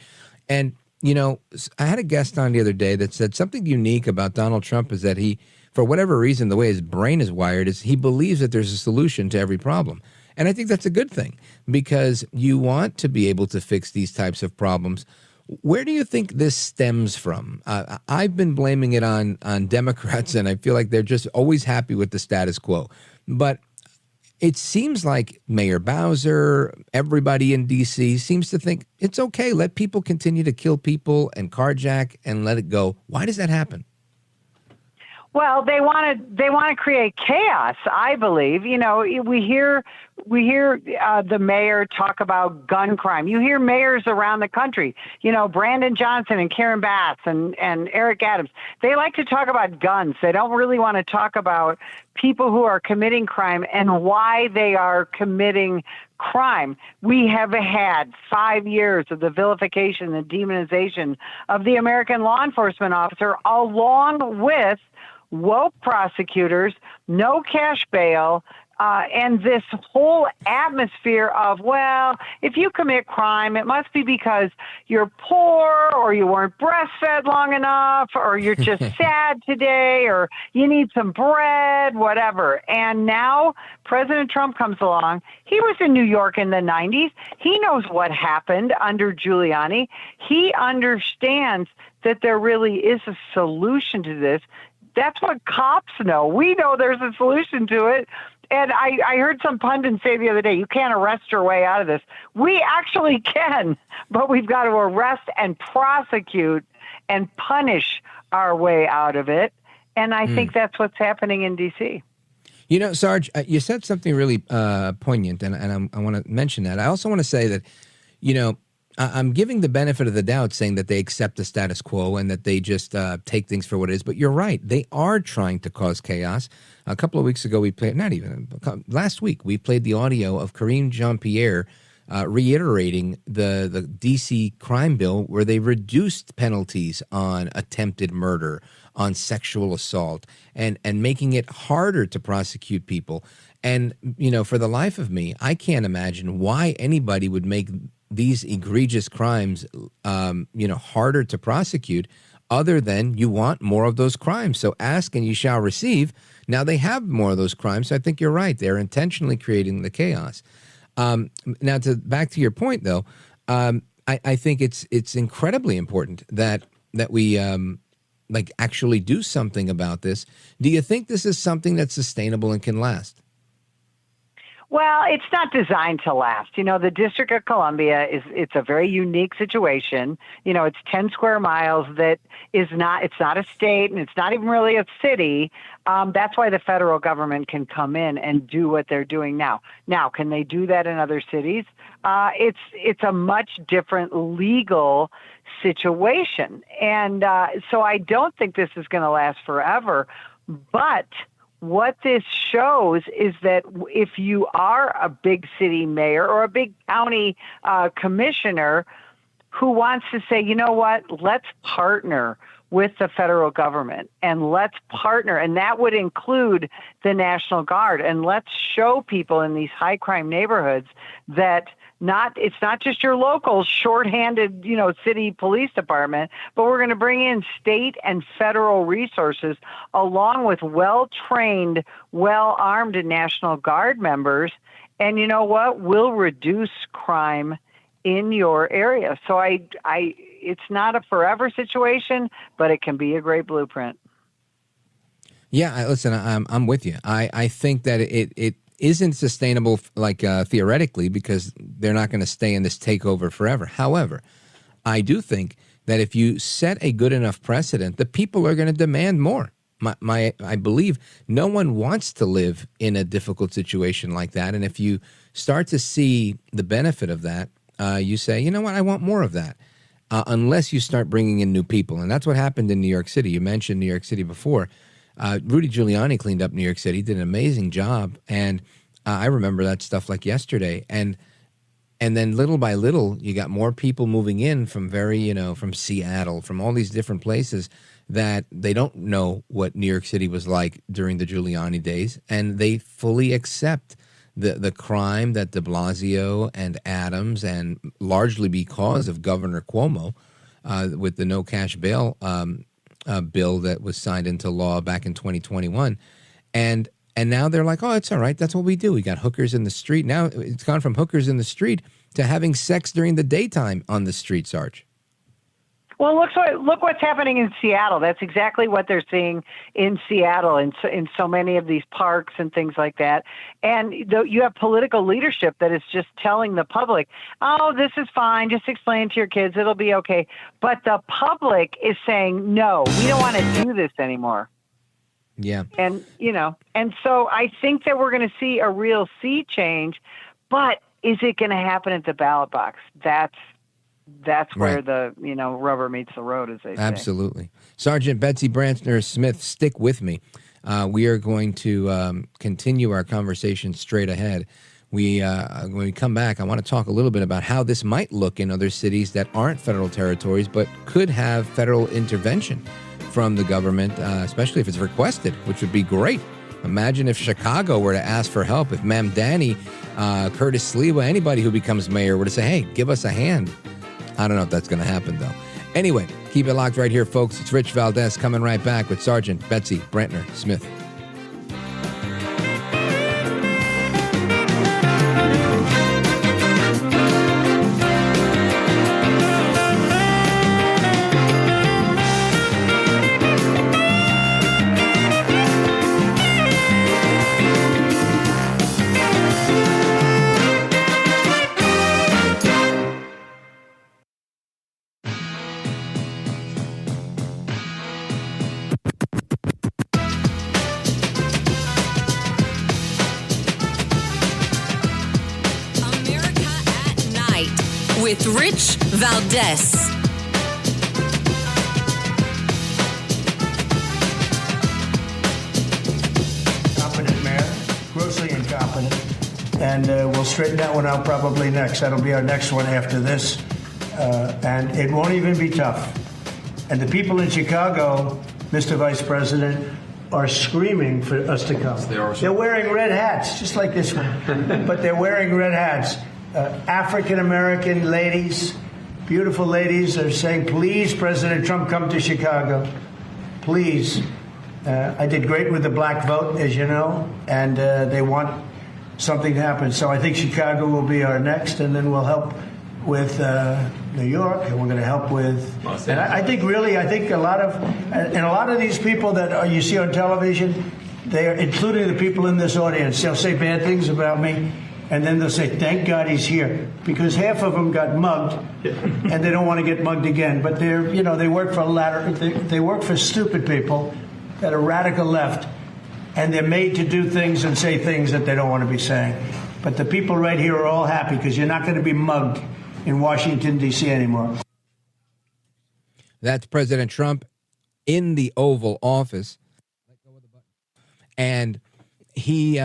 And I had a guest on the other day that said something unique about Donald Trump is that he, for whatever reason, the way his brain is wired, is he believes that there's a solution to every problem. And I think that's a good thing because you want to be able to fix these types of problems. Where do you think this stems from? I've been blaming it on Democrats, and I feel like they're just always happy with the status quo. But it seems like Mayor Bowser, everybody in D.C. seems to think it's okay. Let people continue to kill people and carjack and let it go. Why does that happen? Well, they want to create chaos, I believe. We hear the mayor talk about gun crime. You hear mayors around the country, Brandon Johnson and Karen Bass and Eric Adams. They like to talk about guns. They don't really want to talk about people who are committing crime and why they are committing crime. We have had 5 years of the vilification and demonization of the American law enforcement officer, along with woke prosecutors, no cash bail, and this whole atmosphere of, well, if you commit crime, it must be because you're poor or you weren't breastfed long enough or you're just sad today or you need some bread, whatever. And now President Trump comes along. He was in New York in the 90s. He knows what happened under Giuliani. He understands that there really is a solution to this. That's what cops know. We know there's a solution to it. And I heard some pundit say the other day, you can't arrest your way out of this. We actually can, but we've got to arrest and prosecute and punish our way out of it. And I think that's what's happening in D.C. Sarge, you said something really poignant, and I want to mention that. I also want to say that, I'm giving the benefit of the doubt saying that they accept the status quo and that they just take things for what it is. But you're right. They are trying to cause chaos. A couple of weeks ago, last week, we played the audio of Karine Jean-Pierre reiterating the D.C. crime bill where they reduced penalties on attempted murder, on sexual assault, and making it harder to prosecute people. And, for the life of me, I can't imagine why anybody would make these egregious crimes, harder to prosecute, other than you want more of those crimes. So ask and you shall receive. Now they have more of those crimes. So I think you're right. They're intentionally creating the chaos. Now, back to your point, though, I think it's incredibly important that we actually do something about this. Do you think this is something that's sustainable and can last? Well, it's not designed to last. The District of Columbia it's a very unique situation. It's 10 square miles it's not a state and it's not even really a city. That's why the federal government can come in and do what they're doing now. Now, can they do that in other cities? It's a much different legal situation. And so I don't think this is going to last forever, but what this shows is that if you are a big city mayor or a big county commissioner who wants to say, you know what, let's partner with the federal government and let's partner, and that would include the National Guard, and let's show people in these high crime neighborhoods that it's not just your local shorthanded, city police department, but we're going to bring in state and federal resources along with well-trained, well-armed National Guard members. And you know what? We'll reduce crime in your area. So it's not a forever situation, but it can be a great blueprint. Yeah, listen, I'm with you. I think that it isn't sustainable theoretically because they're not going to stay in this takeover forever. However, I do think that if you set a good enough precedent, the people are going to demand more. I believe no one wants to live in a difficult situation like that. And if you start to see the benefit of that, you say, you know what, I want more of that. Unless you start bringing in new people. And that's what happened in New York City. You mentioned New York City before. Rudy Giuliani cleaned up New York City, did an amazing job, and I remember that stuff like yesterday. And then little by little, you got more people moving in from from Seattle, from all these different places that they don't know what New York City was like during the Giuliani days, and they fully accept the crime that de Blasio and Adams, and largely because of Governor Cuomo, with the no cash bail bill that was signed into law back in 2021. And now they're like, oh, it's all right. That's what we do. We got hookers in the street. Now it's gone from hookers in the street to having sex during the daytime on the street, Sarge. Well, look what's happening in Seattle. That's exactly what they're seeing in Seattle in so many of these parks and things like that. And you have political leadership that is just telling the public, oh, this is fine. Just explain to your kids. It'll be okay. But the public is saying, no, we don't want to do this anymore. Yeah. And, and so I think that we're going to see a real sea change. But is it going to happen at the ballot box? That's where right. the rubber meets the road, as they say. Absolutely. Sergeant Betsy Brantner-Smith, stick with me. We are going to continue our conversation straight ahead. When we come back, I want to talk a little bit about how this might look in other cities that aren't federal territories but could have federal intervention from the government, especially if it's requested, which would be great. Imagine if Chicago were to ask for help, if Ma'am Danny, Curtis Sliwa, anybody who becomes mayor were to say, hey, give us a hand. I don't know if that's going to happen, though. Anyway, keep it locked right here, folks. It's Rich Valdes coming right back with Sergeant Betsy Brantner-Smith. With Rich Valdes. Incompetent mayor, grossly incompetent, and we'll straighten that one out probably next. That'll be our next one after this, and it won't even be tough. And the people in Chicago, Mr. Vice President, are screaming for us to come. They're wearing red hats, just like this one, but they're wearing red hats. African-American ladies, beautiful ladies, are saying, please, President Trump, come to Chicago. Please. I did great with the black vote, as you know, and they want something to happen. So I think Chicago will be our next, and then we'll help with New York, and we're going to help with... And I think a lot of these people that you see on television, they are, including the people in this audience, they'll say bad things about me. And then they'll say, thank God he's here. Because half of them got mugged, and they don't want to get mugged again. But they work for stupid people that are radical left, and they're made to do things and say things that they don't want to be saying. But the people right here are all happy because you're not going to be mugged in Washington, D.C. anymore. That's President Trump in the Oval Office. And he...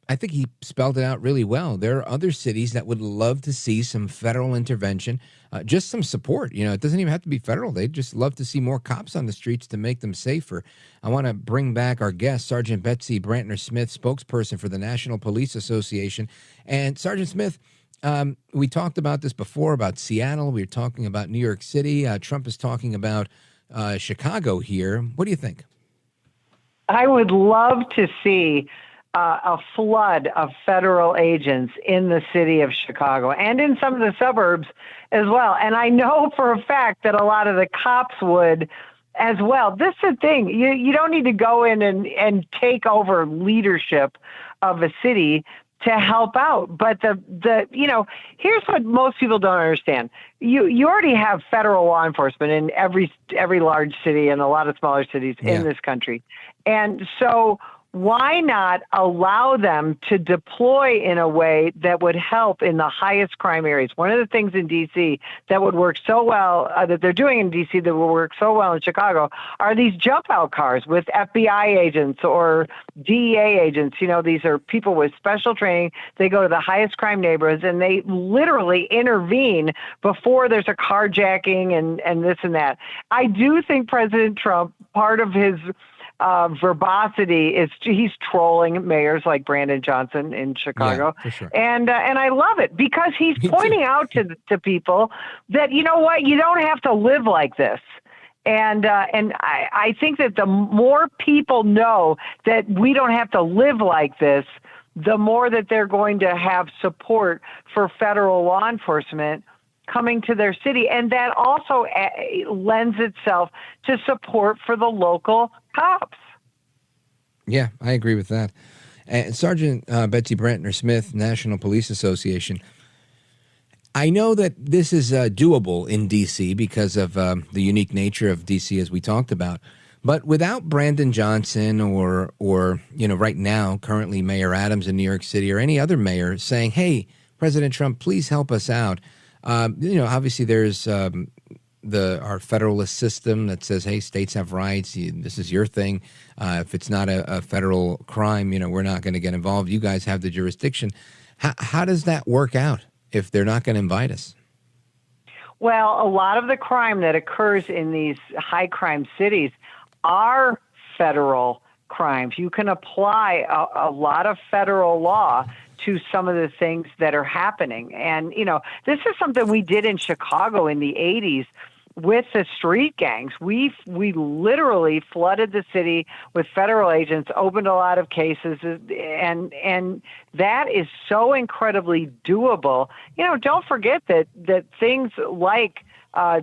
I think he spelled it out really well. There are other cities that would love to see some federal intervention, just some support. It doesn't even have to be federal. They'd just love to see more cops on the streets to make them safer. I want to bring back our guest, Sergeant Betsy Brantner-Smith, spokesperson for the National Police Association. And Sergeant Smith, we talked about this before, about Seattle. We were talking about New York City. Trump is talking about Chicago here. What do you think? I would love to see a flood of federal agents in the city of Chicago and in some of the suburbs as well. And I know for a fact that a lot of the cops would as well. This is the thing. You don't need to go in and take over leadership of a city to help out. But here's what most people don't understand. You already have federal law enforcement in every large city and a lot of smaller cities in this country. And so why not allow them to deploy in a way that would help in the highest crime areas? One of the things in D.C. that would work so well, that they're doing in D.C. that will work so well in Chicago, are these jump-out cars with FBI agents or DEA agents. These are people with special training. They go to the highest crime neighborhoods, and they literally intervene before there's a carjacking and this and that. I do think President Trump, part of his verbosity he's trolling mayors like Brandon Johnson in Chicago. Yeah, for sure. And I love it because he's pointing out to people that, you know what, you don't have to live like this. And I think that the more people know that we don't have to live like this, the more that they're going to have support for federal law enforcement coming to their city. And that also lends itself to support for the local cops. Yeah, I agree with that. And Sergeant Betsy Brantner-Smith, National Police Association, I know that this is doable in D.C. because of the unique nature of D.C. as we talked about. But without Brandon Johnson or right now, currently Mayor Adams in New York City or any other mayor saying, hey, President Trump, please help us out. Obviously there's our federalist system that says, hey, states have rights. This is your thing. If it's not a federal crime, we're not going to get involved. You guys have the jurisdiction. How does that work out if they're not going to invite us? Well, a lot of the crime that occurs in these high crime cities are federal crimes. You can apply a lot of federal law to some of the things that are happening. And, this is something we did in Chicago in the 80s with the street gangs. We literally flooded the city with federal agents, opened a lot of cases, and that is so incredibly doable. Don't forget that things like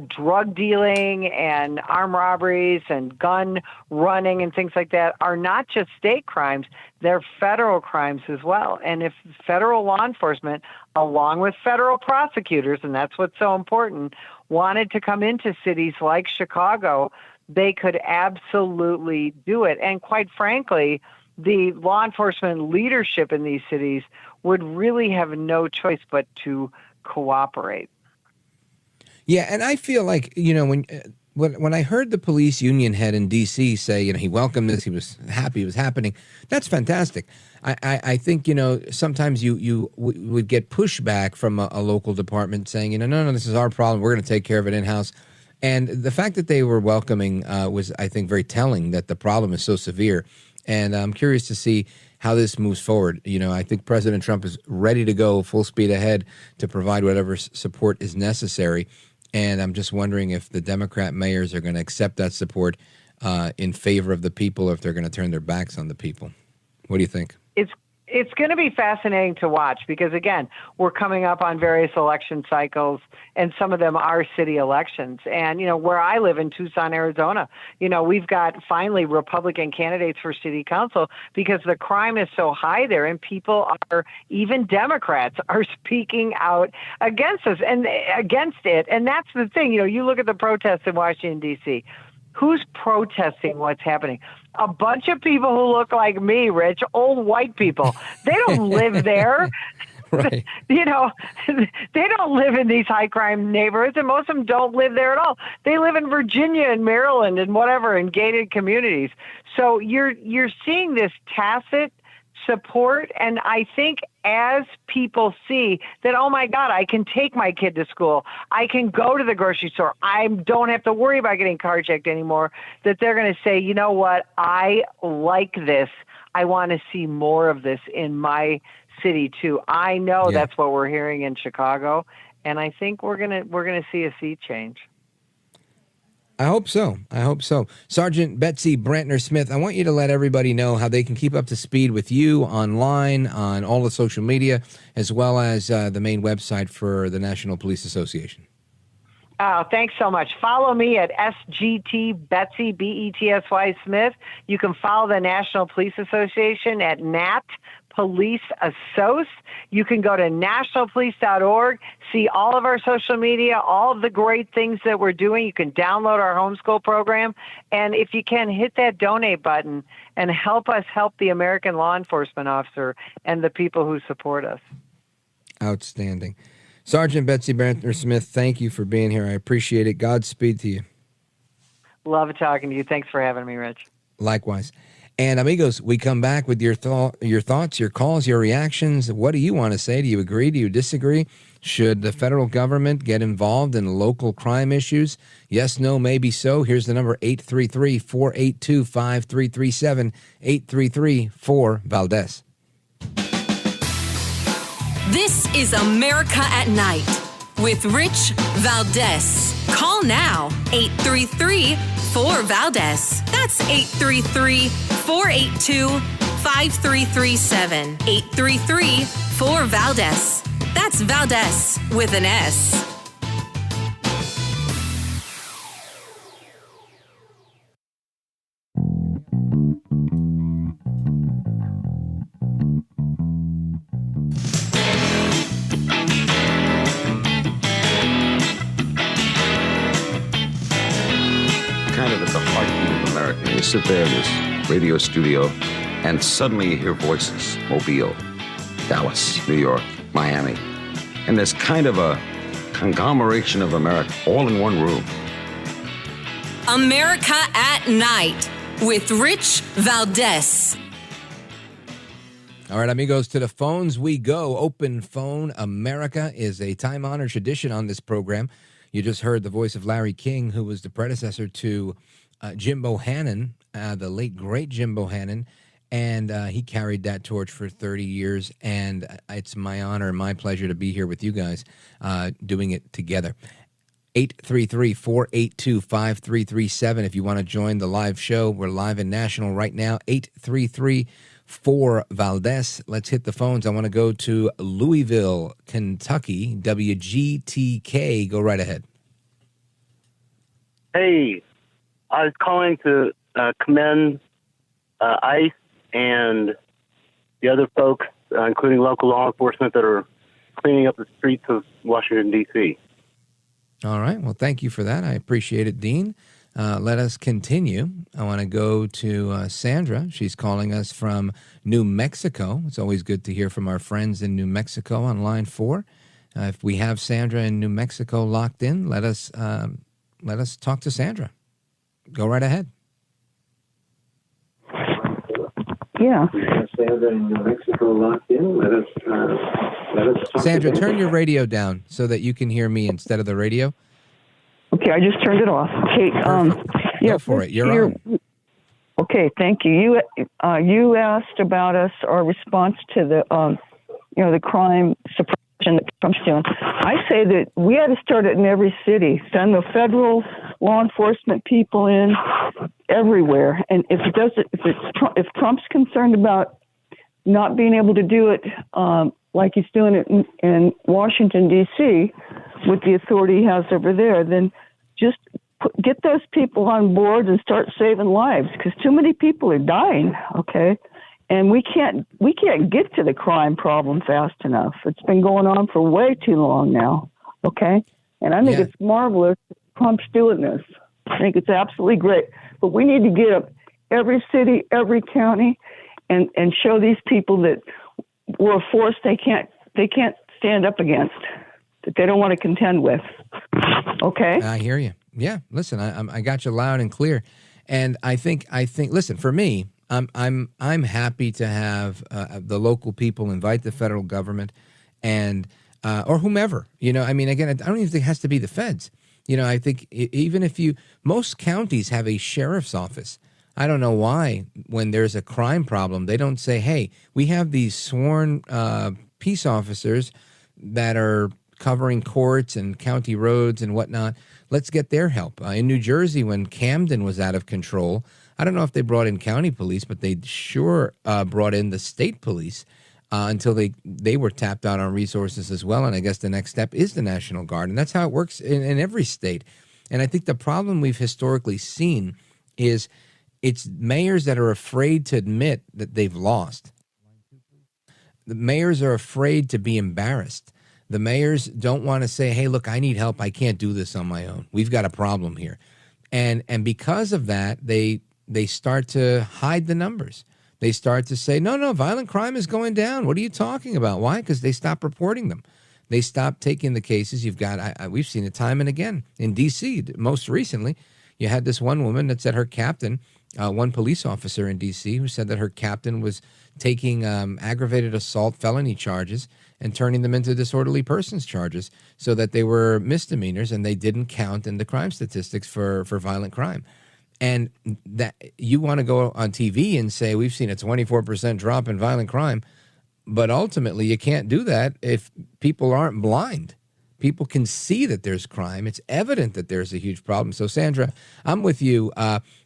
drug dealing and armed robberies and gun running and things like that are not just state crimes, they're federal crimes as well. And if federal law enforcement, along with federal prosecutors, and that's what's so important, wanted to come into cities like Chicago, they could absolutely do it. And quite frankly, the law enforcement leadership in these cities would really have no choice but to cooperate. Yeah, and I feel like, when I heard the police union head in D.C. say, he welcomed this, he was happy it was happening, that's fantastic. I think, sometimes you would get pushback from a local department saying, no, this is our problem. We're going to take care of it in-house. And the fact that they were welcoming was, I think, very telling that the problem is so severe. And I'm curious to see how this moves forward. I think President Trump is ready to go full speed ahead to provide whatever support is necessary. And I'm just wondering if the Democrat mayors are going to accept that support in favor of the people, or if they're going to turn their backs on the people. What do you think? It's going to be fascinating to watch because, again, we're coming up on various election cycles, and some of them are city elections. And, where I live in Tucson, Arizona, we've got finally Republican candidates for city council because the crime is so high there, and people are, even Democrats, are speaking out against us and against it. And that's the thing. You look at the protests in Washington, D.C. Who's protesting what's happening? A bunch of people who look like me, Rich, old white people. They don't live there. Right. They don't live in these high crime neighborhoods, and most of them don't live there at all. They live in Virginia and Maryland and whatever, in gated communities. So you're seeing this tacit support, and I think as people see that, oh my God, I can take my kid to school, I can go to the grocery store, I don't have to worry about getting carjacked anymore, that they're going to say, you know what, I like this. I want to see more of this in my city too. I know that's what we're hearing in Chicago, and I think we're gonna see a sea change. I hope so. Sergeant Betsy Brantner-Smith, I want you to let everybody know how they can keep up to speed with you online, on all the social media, as well as the main website for the National Police Association. Oh, thanks so much. Follow me at SGT Betsy, Betsy Smith. You can follow the National Police Association at NAT Police Assoc. You can go to nationalpolice.org, see all of our social media, all of the great things that we're doing. You can download our homeschool program. And if you can, hit that donate button and help us help the American law enforcement officer and the people who support us. Outstanding. Sergeant Betsy Brantner-Smith, thank you for being here. I appreciate it. Godspeed to you. Love talking to you. Thanks for having me, Rich. Likewise. And amigos, we come back with your thoughts, your calls, your reactions. What do you want to say? Do you agree? Do you disagree? Should the federal government get involved in local crime issues? Yes, no, maybe so. Here's the number, 833-482-5337, 833-4-VALDEZ. This is America at Night with Rich Valdes. Call now, 833-4-VALDEZ. That's 833-482-5337, 833-4-VALDEZ. That's Valdes with an S. Kind of at the heartbeat of America. You sit there in this radio studio, and suddenly you hear voices. Mobile, Dallas, New York, Miami. And there's kind of a conglomeration of America all in one room. America at Night with Rich Valdes. All right, amigos, to the phones we go. Open Phone America is a time-honored tradition on this program. You just heard the voice of Larry King, who was the predecessor to Jim Bohannon, the late, great Jim Bohannon. And he carried that torch for 30 years. And it's my honor and my pleasure to be here with you guys doing it together. 833-482-5337. If you want to join the live show, we're live and national right now. 833-4-VALDEZ. Let's hit the phones. I want to go to Louisville, Kentucky. WGTK. Go right ahead. Hey, I was calling to commend ICE and the other folks, including local law enforcement, that are cleaning up the streets of Washington, D.C. All right. Well, thank you for that. I appreciate it, Dean. Let us continue. I want to go to Sandra. She's calling us from New Mexico. It's always good to hear from our friends in New Mexico on line 4. If we have Sandra in New Mexico locked in, let us talk to Sandra. Go right ahead. Yeah. Sandra in New Mexico locked in. Let us Sandra, turn your radio down so that you can hear me instead of the radio. Okay, I just turned it off. Okay, yeah, go for it. You're on. Okay, thank you. You asked about us, our response to the the crime suppression that Trump's doing. I say that we had to start it in every city. Send the federal law enforcement people in everywhere. And if Trump's concerned about not being able to do it like he's doing it in Washington D.C. with the authority he has over there, then just get those people on board and start saving lives, because too many people are dying. Okay. And we can't get to the crime problem fast enough. It's been going on for way too long now. Okay. And I think it's marvelous that Trump's doing this. I think it's absolutely great. But we need to get up every city, every county, and show these people that we're a force they can't stand up against, that they don't want to contend with. Okay? I hear you. Yeah. Listen, I got you loud and clear. And I think listen, for me, I'm happy to have the local people invite the federal government and or whomever. I mean, again, I don't even think it has to be the feds. I think even if most counties have a sheriff's office. I don't know why when there's a crime problem, they don't say, hey, we have these sworn peace officers that are covering courts and county roads and whatnot. Let's get their help. In New Jersey, when Camden was out of control, I don't know if they brought in county police, but they sure brought in the state police until they were tapped out on resources as well. And I guess the next step is the National Guard. And that's how it works in every state. And I think the problem we've historically seen is it's mayors that are afraid to admit that they've lost. The mayors are afraid to be embarrassed. The mayors don't want to say, hey, look, I need help. I can't do this on my own. We've got a problem here. And because of that, they start to hide the numbers. They start to say, no, violent crime is going down. What are you talking about? Why? Because they stop reporting them. They stop taking the cases. We've seen it time and again in D.C. most recently. You had this one woman that said her captain, one police officer in D.C., who said that her captain was taking aggravated assault felony charges and turning them into disorderly persons charges so that they were misdemeanors and they didn't count in the crime statistics for violent crime. And that you want to go on TV and say, we've seen a 24% drop in violent crime, but ultimately you can't do that if people aren't blind. People can see that there's crime. It's evident that there's a huge problem. So, Sandra, I'm with you.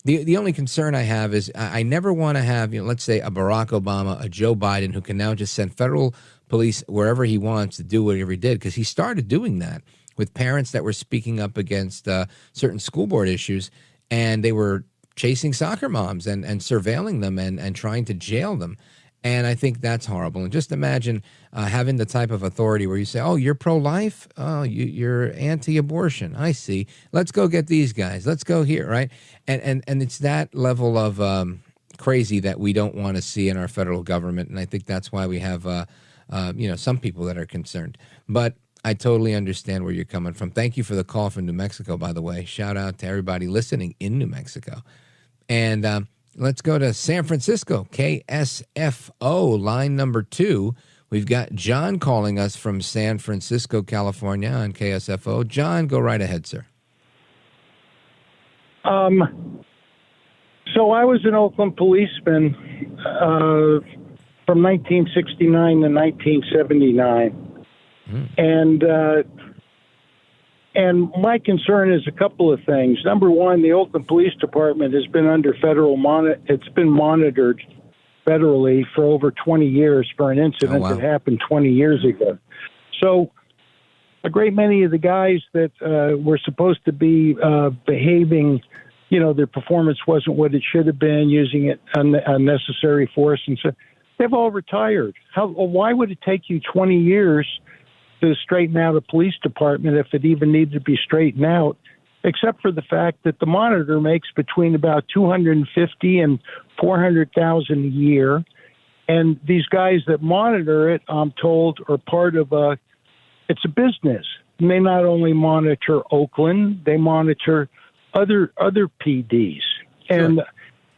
The only concern I have is I never want to have, let's say a Barack Obama, a Joe Biden, who can now just send federal police wherever he wants to do whatever he did, because he started doing that with parents that were speaking up against certain school board issues, and they were chasing soccer moms and surveilling them and trying to jail them. And I think that's horrible. And just imagine having the type of authority where you say, oh, you're pro-life? Oh, you're anti-abortion. I see. Let's go get these guys. Let's go here, right? And it's that level of crazy that we don't want to see in our federal government. And I think that's why we have, some people that are concerned. But I totally understand where you're coming from. Thank you for the call from New Mexico, by the way. Shout out to everybody listening in New Mexico. And let's go to San Francisco, KSFO, line number 2. We've got John calling us from San Francisco, California on KSFO. John, go right ahead, sir. So I was an Oakland policeman from 1969 to 1979. And my concern is a couple of things. Number one, the Oakland Police Department has been under federal it's been monitored federally for over 20 years for an incident that happened 20 years ago. So a great many of the guys that were supposed to be behaving, their performance wasn't what it should have been, using it unnecessary force, and so they've all retired. Why would it take you 20 years to straighten out a police department if it even needed to be straightened out, except for the fact that the monitor makes between about $250,000 and $400,000 a year, and these guys that monitor it, I'm told, are part of it's a business. And they not only monitor Oakland, they monitor other PDs, and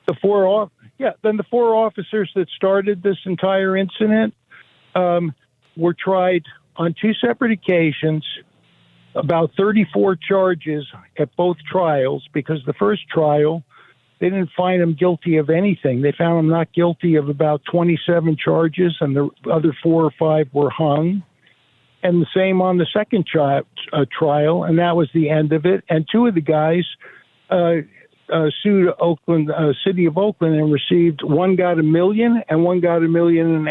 the four officers that started this entire incident were tried on 2 separate occasions, about 34 charges at both trials, because the first trial, they didn't find him guilty of anything. They found him not guilty of about 27 charges, and the other 4 or 5 were hung. And the same on the second trial, and that was the end of it. And 2 of the guys sued Oakland, City of Oakland, and received, one got $1 million and one got $1.5 million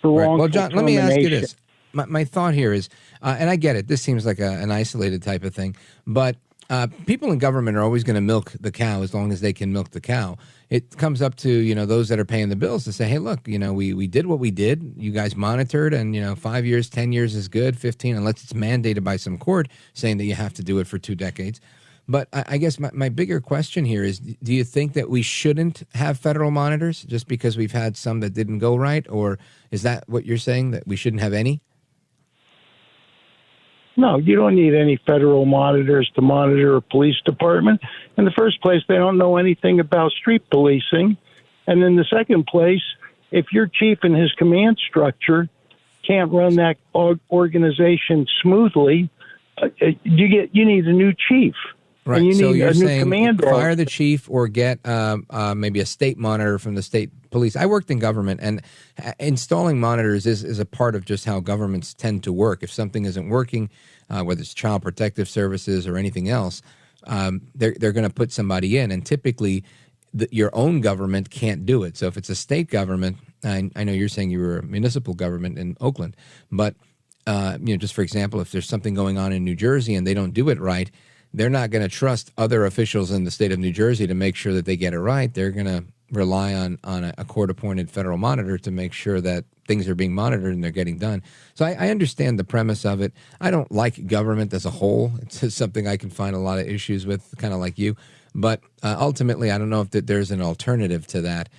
for wrongful Well, John, termination. let me ask you this. My thought here is, and I get it, this seems like an isolated type of thing, but people in government are always going to milk the cow as long as they can milk the cow. It comes up to, those that are paying the bills to say, hey, look, we did what we did. You guys monitored, and, 5 years, 10 years is good, 15, unless it's mandated by some court saying that you have to do it for 2 decades. But I guess my bigger question here is, do you think that we shouldn't have federal monitors just because we've had some that didn't go right? Or is that what you're saying, that we shouldn't have any? No, you don't need any federal monitors to monitor a police department. In the first place, they don't know anything about street policing. And in the second place, if your chief and his command structure can't run that organization smoothly, you need a new chief. Right. And you so need you're a new saying commander. Fire the chief or get maybe a state monitor from the state police. I worked in government, and installing monitors is a part of just how governments tend to work. If something isn't working, whether it's child protective services or anything else, they're going to put somebody in. And typically, your own government can't do it. So if it's a state government, I know you're saying you were a municipal government in Oakland, but just for example, if there's something going on in New Jersey and they don't do it right, they're not going to trust other officials in the state of New Jersey to make sure that they get it right. They're going to rely on a court-appointed federal monitor to make sure that things are being monitored and they're getting done. So I understand the premise of it. I don't like government as a whole. It's something I can find a lot of issues with, kind of like you. But ultimately, I don't know if there's an alternative to that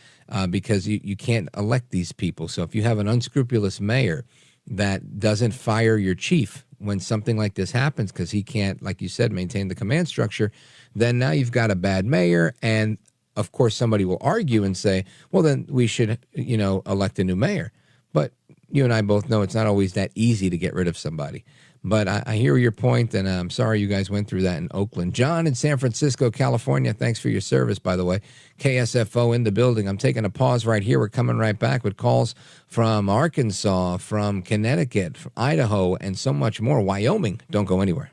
because you can't elect these people. So if you have an unscrupulous mayor that doesn't fire your chief when something like this happens because he can't, like you said, maintain the command structure, then now you've got a bad mayor. And of course, somebody will argue and say, well, then we should, elect a new mayor. But you and I both know it's not always that easy to get rid of somebody. But I hear your point, and I'm sorry you guys went through that in Oakland. John in San Francisco, California, thanks for your service, by the way. KSFO in the building. I'm taking a pause right here. We're coming right back with calls from Arkansas, from Connecticut, from Idaho, and so much more. Wyoming. Don't go anywhere.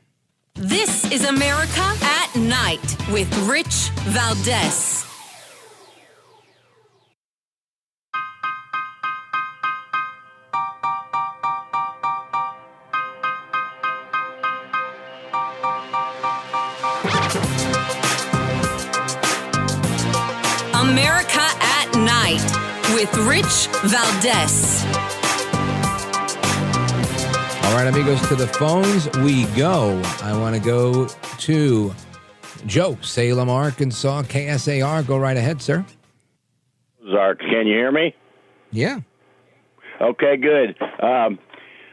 This is America at Night with Rich Valdes. America at Night with Rich Valdes. All right, amigos, to the phones we go. I want to go to Joe, Salem, Arkansas, KSAR. Go right ahead, sir. Zark, can you hear me? Yeah. Okay, good.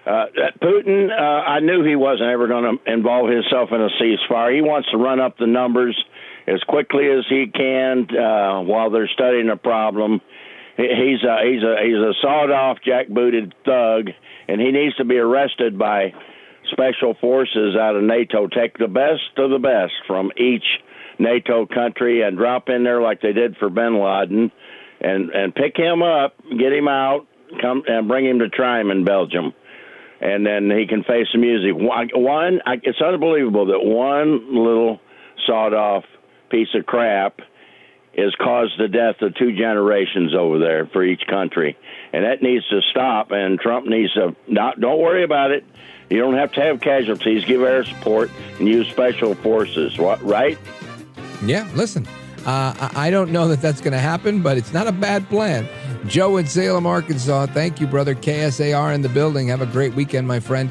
Putin, I knew he wasn't ever going to involve himself in a ceasefire. He wants to run up the numbers as quickly as he can while they're studying the problem. He's a sawed-off, jackbooted thug, and he needs to be arrested by special forces out of NATO. Take the best of the best from each NATO country and drop in there like they did for bin Laden, and pick him up, get him out, come and bring him to Tryme in Belgium. And then he can face the music. It's unbelievable that one little sawed-off piece of crap has caused the death of 2 generations over there for each country. And that needs to stop, and Trump needs to don't worry about it. You don't have to have casualties. Give air support and use special forces, right? Yeah, listen, I don't know that that's going to happen, but it's not a bad plan. Joe in Salem, Arkansas, thank you, brother. KSAR in the building. Have a great weekend, my friend.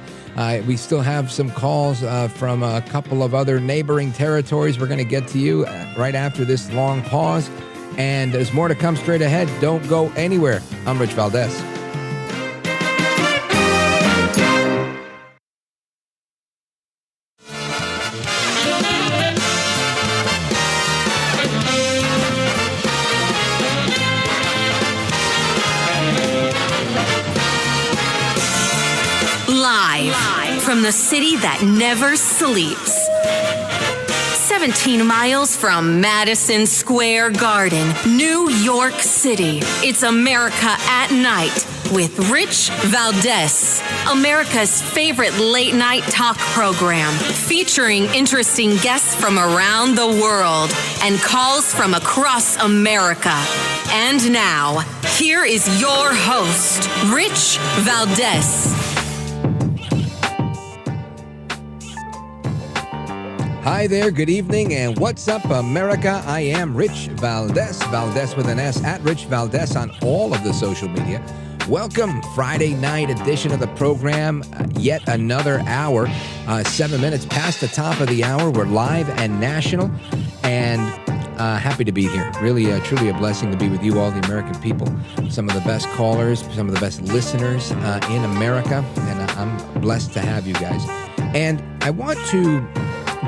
We still have some calls from a couple of other neighboring territories. We're going to get to you right after this long pause. And there's more to come straight ahead. Don't go anywhere. I'm Rich Valdes. Live from the city that never sleeps. 17 miles from Madison Square Garden, New York City. It's America at Night with Rich Valdes, America's favorite late night talk program, featuring interesting guests from around the world and calls from across America. And now, here is your host, Rich Valdes. Hi there, good evening, and what's up, America? I am Rich Valdes, Valdes with an S, at Rich Valdes on all of the social media. Welcome, Friday night edition of the program, yet another hour, 7 minutes past the top of the hour. We're live and national, and happy to be here. Really, truly a blessing to be with you all, the American people. Some of the best callers, some of the best listeners in America, and I'm blessed to have you guys. And I want to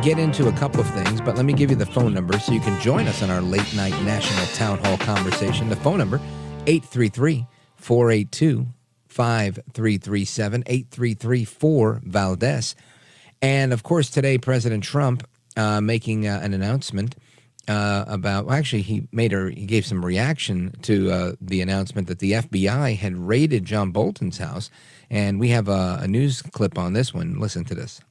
get into a couple of things, but let me give you the phone number so you can join us on our late night national town hall conversation. The phone number, 833-482-5337, 833-4-VALDES. And of course, today, President Trump making an announcement about, well, actually, he gave some reaction to the announcement that the FBI had raided John Bolton's house. And we have a news clip on this one. Listen to this.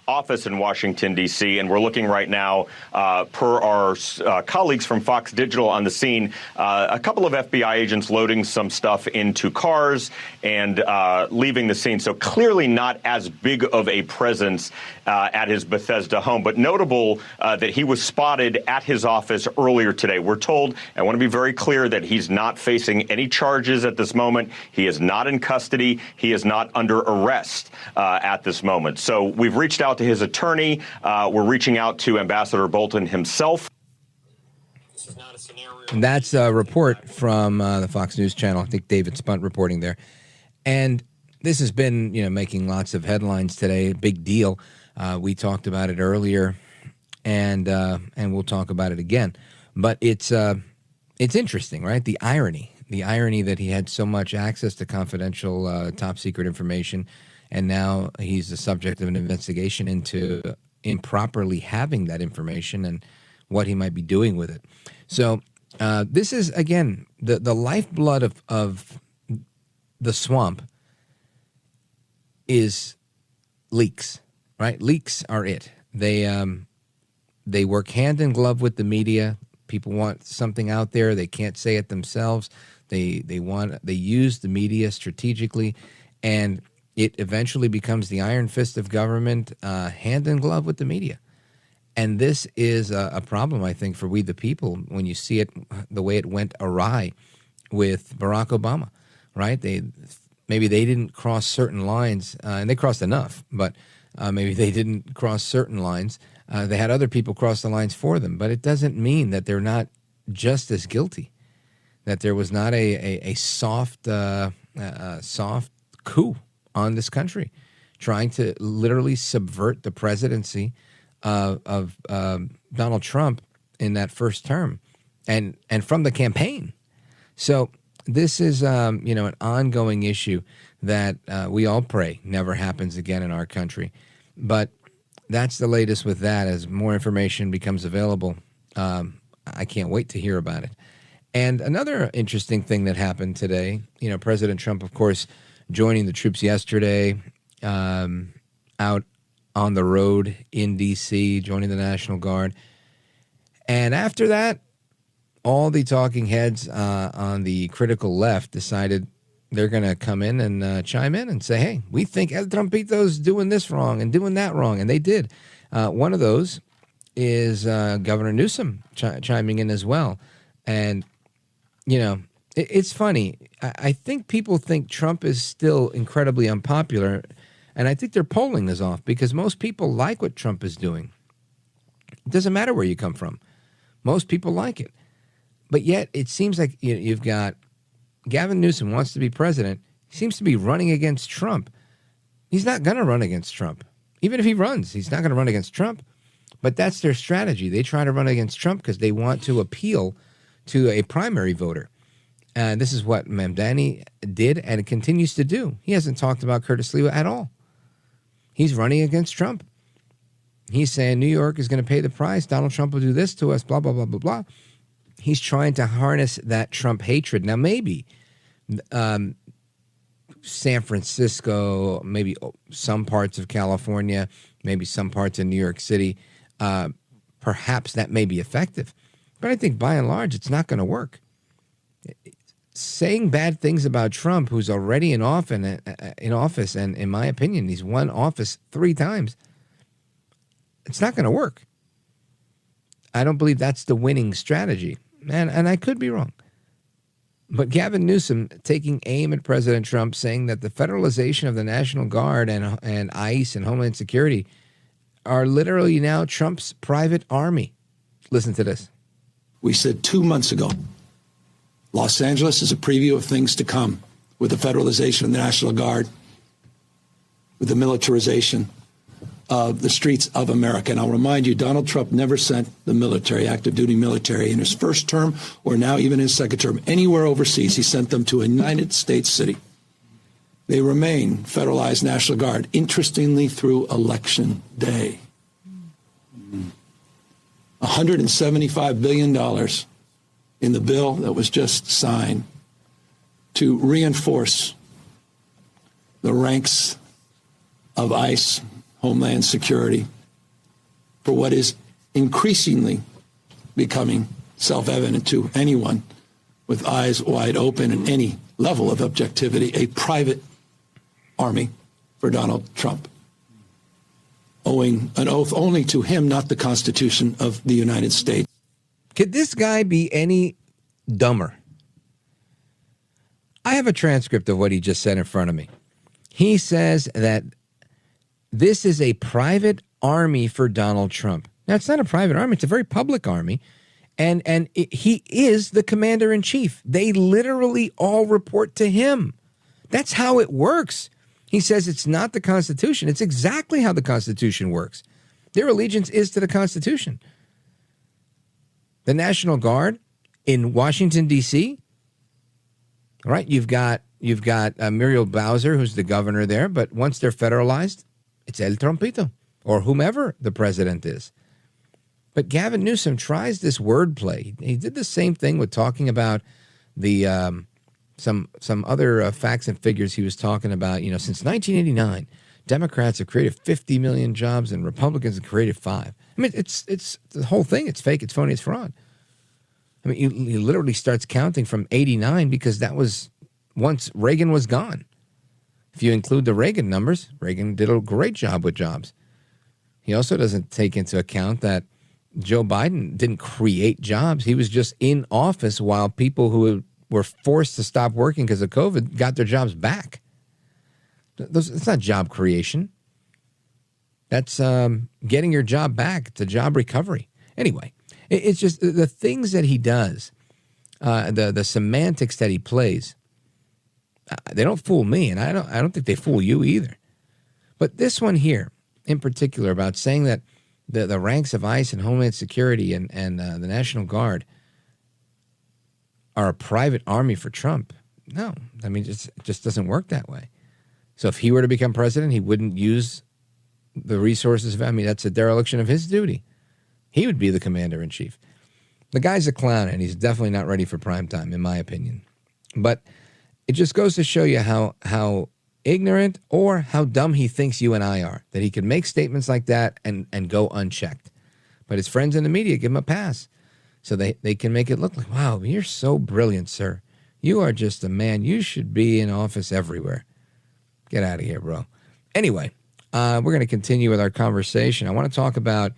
Office in Washington, D.C., and we're looking right now, per our colleagues from Fox Digital on the scene, a couple of FBI agents loading some stuff into cars and leaving the scene. So clearly not as big of a presence at his Bethesda home, but notable that he was spotted at his office earlier today. We're told, I want to be very clear, that he's not facing any charges at this moment. He is not in custody. He is not under arrest at this moment. So we've reached out to his attorney. We're reaching out to Ambassador Bolton himself. And that's a report from the Fox News Channel. I think David Spunt reporting there. And this has been, making lots of headlines today. Big deal. We talked about it earlier, and we'll talk about it again. But it's interesting, right? The irony that he had so much access to confidential, top secret information, and now he's the subject of an investigation into improperly having that information and what he might be doing with it. So this is, again, the lifeblood of the swamp is leaks, right? Leaks are it. They work hand in glove with the media. People want something out there. They can't say it themselves. They use the media strategically, and it eventually becomes the iron fist of government, hand in glove with the media. And this is a problem, I think, for we the people when you see it the way it went awry with Barack Obama, right? Maybe they didn't cross certain lines, and they crossed enough, but maybe they didn't cross certain lines. They had other people cross the lines for them, but it doesn't mean that they're not just as guilty, that there was not a soft coup on this country, trying to literally subvert the presidency of Donald Trump in that first term, and from the campaign. So this is an ongoing issue that we all pray never happens again in our country. But that's the latest with that. As more information becomes available, I can't wait to hear about it. And another interesting thing that happened today, President Trump, of course, joining the troops yesterday, out on the road in D.C., joining the National Guard. And after that, all the talking heads on the critical left decided they're going to come in and chime in and say, hey, we think El Trumpito's doing this wrong and doing that wrong. And they did. One of those is Governor Newsom chiming in as well. And, it's funny. I think people think Trump is still incredibly unpopular. And I think their polling is off because most people like what Trump is doing. It doesn't matter where you come from. Most people like it. But yet it seems like you've got Gavin Newsom wants to be president. He seems to be running against Trump. He's not going to run against Trump. Even if he runs, he's not going to run against Trump. But that's their strategy. They try to run against Trump because they want to appeal to a primary voter. And this is what Mamdani did and continues to do. He hasn't talked about Curtis Lewa at all. He's running against Trump. He's saying New York is going to pay the price. Donald Trump will do this to us, blah, blah, blah, blah, blah. He's trying to harness that Trump hatred. Now, maybe San Francisco, maybe some parts of California, maybe some parts of New York City, perhaps that may be effective. But I think by and large, it's not going to work. Saying bad things about Trump, who's already in office, and in my opinion, he's won office 3 times, it's not going to work. I don't believe that's the winning strategy. And I could be wrong. But Gavin Newsom taking aim at President Trump, saying that the federalization of the National Guard and ICE and Homeland Security are literally now Trump's private army. Listen to this. We said 2 months ago, Los Angeles is a preview of things to come with the federalization of the National Guard, with the militarization of the streets of America. And I'll remind you, Donald Trump never sent the military, active duty military, in his first term or now even his second term, anywhere overseas. He sent them to a United States city. They remain federalized National Guard, interestingly, through Election Day. $175 billion in the bill that was just signed to reinforce the ranks of ICE, Homeland Security, for what is increasingly becoming self-evident to anyone with eyes wide open and any level of objectivity, a private army for Donald Trump, owing an oath only to him, not the Constitution of the United States. Could this guy be any dumber? I have a transcript of what he just said in front of me. He says that this is a private army for Donald Trump. Now, it's not a private army. It's a very public army. He is the commander in chief. They literally all report to him. That's how it works. He says it's not the Constitution. It's exactly how the Constitution works. Their allegiance is to the Constitution. The National Guard in Washington, D.C., right? You've got Muriel Bowser, who's the governor there, but once they're federalized, it's El Trompito or whomever the president is. But Gavin Newsom tries this wordplay. He did the same thing with talking about the some other facts and figures he was talking about. Since 1989, Democrats have created 50 million jobs and Republicans have created 5. I mean, it's the whole thing. It's fake. It's phony. It's fraud. I mean, he literally starts counting from 89 because that was once Reagan was gone. If you include the Reagan numbers, Reagan did a great job with jobs. He also doesn't take into account that Joe Biden didn't create jobs. He was just in office while people who were forced to stop working because of COVID got their jobs back. It's not job creation. That's getting your job back. It's a job recovery. Anyway, it's just the things that he does, the semantics that he plays. They don't fool me, and I don't think they fool you either. But this one here, in particular, about saying that the ranks of ICE and Homeland Security and the National Guard are a private army for Trump. No, I mean, it just doesn't work that way. So if he were to become president, he wouldn't use the resources. That's a dereliction of his duty. He would be the commander in chief. The guy's a clown, and he's definitely not ready for prime time, in my opinion. But it just goes to show you how ignorant or how dumb he thinks you and I are, that he can make statements like that and go unchecked. But his friends in the media give him a pass. So they can make it look like, wow, you're so brilliant, sir. You are just a man. You should be in office everywhere. Get out of here, bro. Anyway, we're going to continue with our conversation. I want to talk about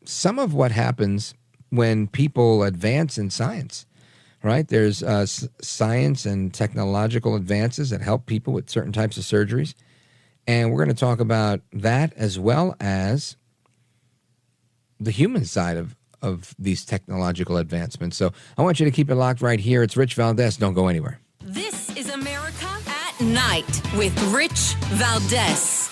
some of what happens when people advance in science, right? There's science and technological advances that help people with certain types of surgeries. And we're going to talk about that as well as the human side of these technological advancements. So I want you to keep it locked right here. It's Rich Valdes. Don't go anywhere. This is America at Night with Rich Valdes.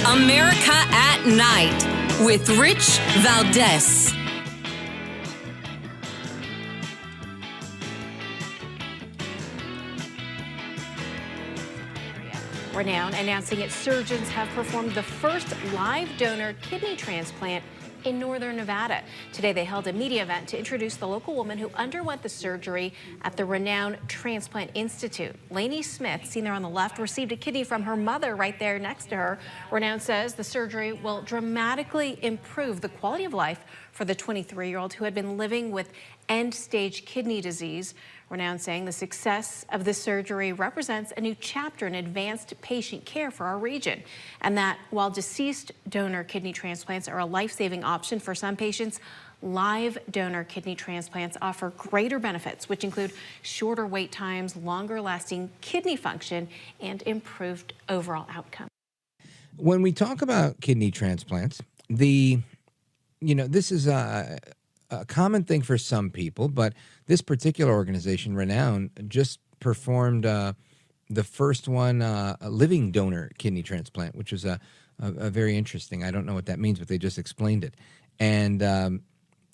America at Night with Rich Valdes. Renown announcing its surgeons have performed the first live donor kidney transplant in northern Nevada. Today, they held a media event to introduce the local woman who underwent the surgery at the Renown Transplant Institute. Lainey Smith, seen there on the left, received a kidney from her mother right there next to her. Renown says the surgery will dramatically improve the quality of life for the 23-year-old who had been living with end-stage kidney disease. Renown saying the success of this surgery represents a new chapter in advanced patient care for our region, and that while deceased donor kidney transplants are a life-saving option for some patients, live donor kidney transplants offer greater benefits, which include shorter wait times, longer-lasting kidney function, and improved overall outcome. When we talk about kidney transplants, this is a common thing for some people, but this particular organization, Renown, just performed the first one, a living donor kidney transplant, which was a very interesting. I don't know what that means, but they just explained it. And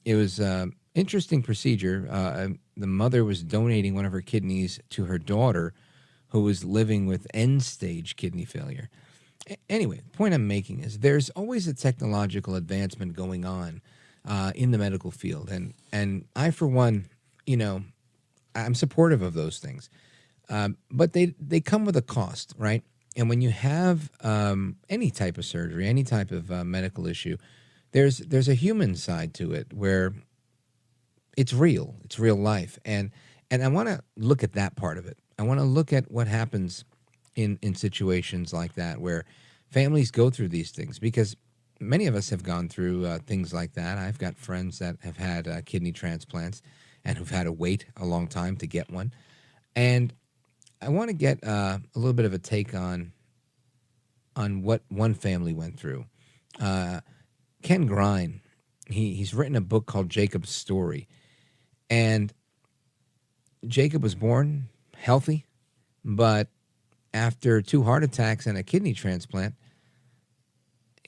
it was an interesting procedure. The mother was donating one of her kidneys to her daughter, who was living with end-stage kidney failure. Anyway, the point I'm making is there's always a technological advancement going on in the medical field. And I, for one, I'm supportive of those things. But they come with a cost, right? And when you have any type of surgery, any type of medical issue, there's a human side to it where it's real life. And I want to look at that part of it. I want to look at what happens in situations like that where families go through these things, because many of us have gone through things like that. I've got friends that have had kidney transplants and who've had to wait a long time to get one. And I want to get a little bit of a take on what one family went through. Ken Grein, he's written a book called Jacob's Story. And Jacob was born healthy, but after 2 heart attacks and a kidney transplant,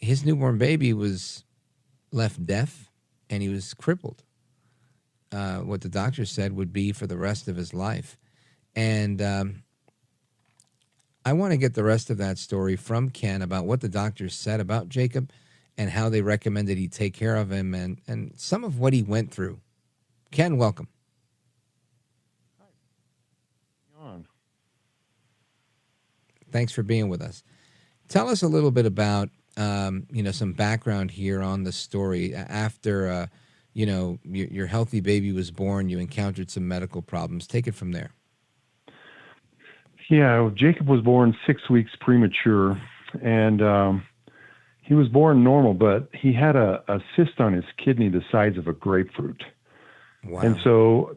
his newborn baby was left deaf and he was crippled. What the doctor said would be for the rest of his life. And I want to get the rest of that story from Ken about what the doctors said about Jacob and how they recommended he take care of him and some of what he went through. Ken, welcome. Thanks for being with us. Tell us a little bit about, some background here on the story. After, your healthy baby was born, you encountered some medical problems. Take it from there. Yeah, Jacob was born 6 weeks premature, and he was born normal, but he had a cyst on his kidney the size of a grapefruit. Wow. And so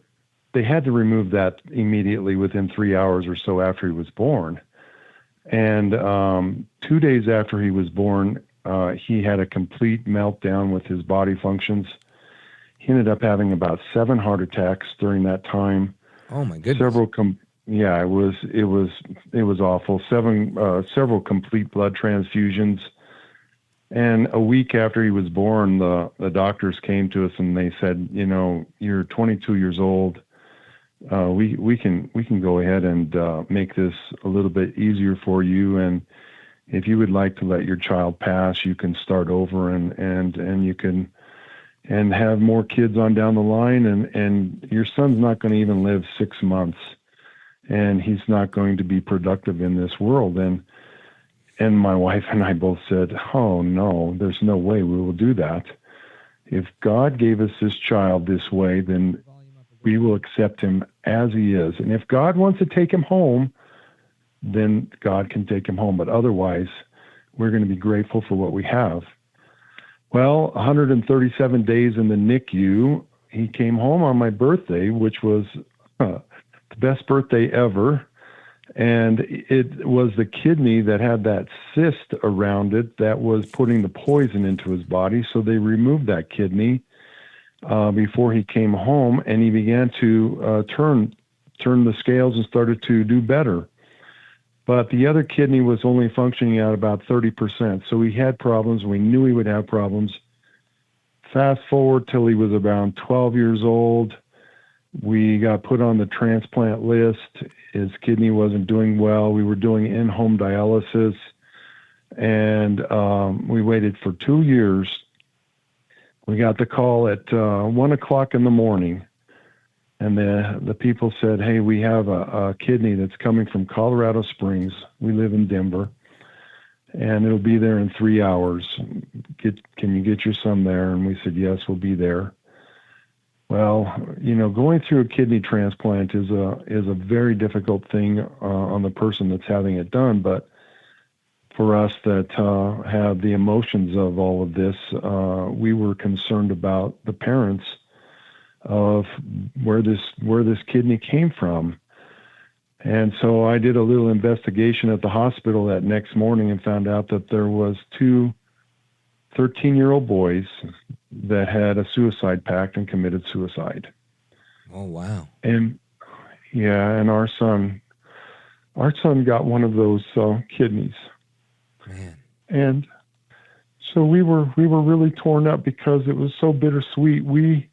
they had to remove that immediately within 3 hours or so after he was born. And 2 days after he was born, he had a complete meltdown with his body functions. He ended up having about 7 heart attacks during that time. Oh my goodness! It was awful. Several complete blood transfusions. And a week after he was born, the doctors came to us and they said, you're 22 years old. We can go ahead and make this a little bit easier for you, and if you would like to let your child pass, you can start over and you can have more kids on down the line, and your son's not going to even live 6 months, and he's not going to be productive in this world. And my wife and I both said, oh no, there's no way we will do that. If God gave us this child this way, then we will accept him as he is. And if God wants to take him home, then God can take him home. But otherwise, we're going to be grateful for what we have. Well, 137 days in the NICU, he came home on my birthday, which was the best birthday ever. And it was the kidney that had that cyst around it that was putting the poison into his body. So they removed that kidney before he came home, and he began to turn the scales and started to do better. But the other kidney was only functioning at about 30%. So he had problems. We knew he would have problems. Fast forward till he was around 12 years old. We got put on the transplant list. His kidney wasn't doing well. We were doing in-home dialysis, and we waited for 2 years. We got the call at 1 o'clock in the morning, and the people said, hey, we have a kidney that's coming from Colorado Springs. We live in Denver, and it'll be there in 3 hours. Can you get your son there? And we said, yes, we'll be there. Well, going through a kidney transplant is a very difficult thing on the person that's having it done. But for us that have the emotions of all of this, we were concerned about the parents of where this kidney came from. And so I did a little investigation at the hospital that next morning and found out that there was 2 13-year-old boys that had a suicide pact and committed suicide. Oh, wow. And our son got one of those kidneys. Man. And so we were really torn up because it was so bittersweet. We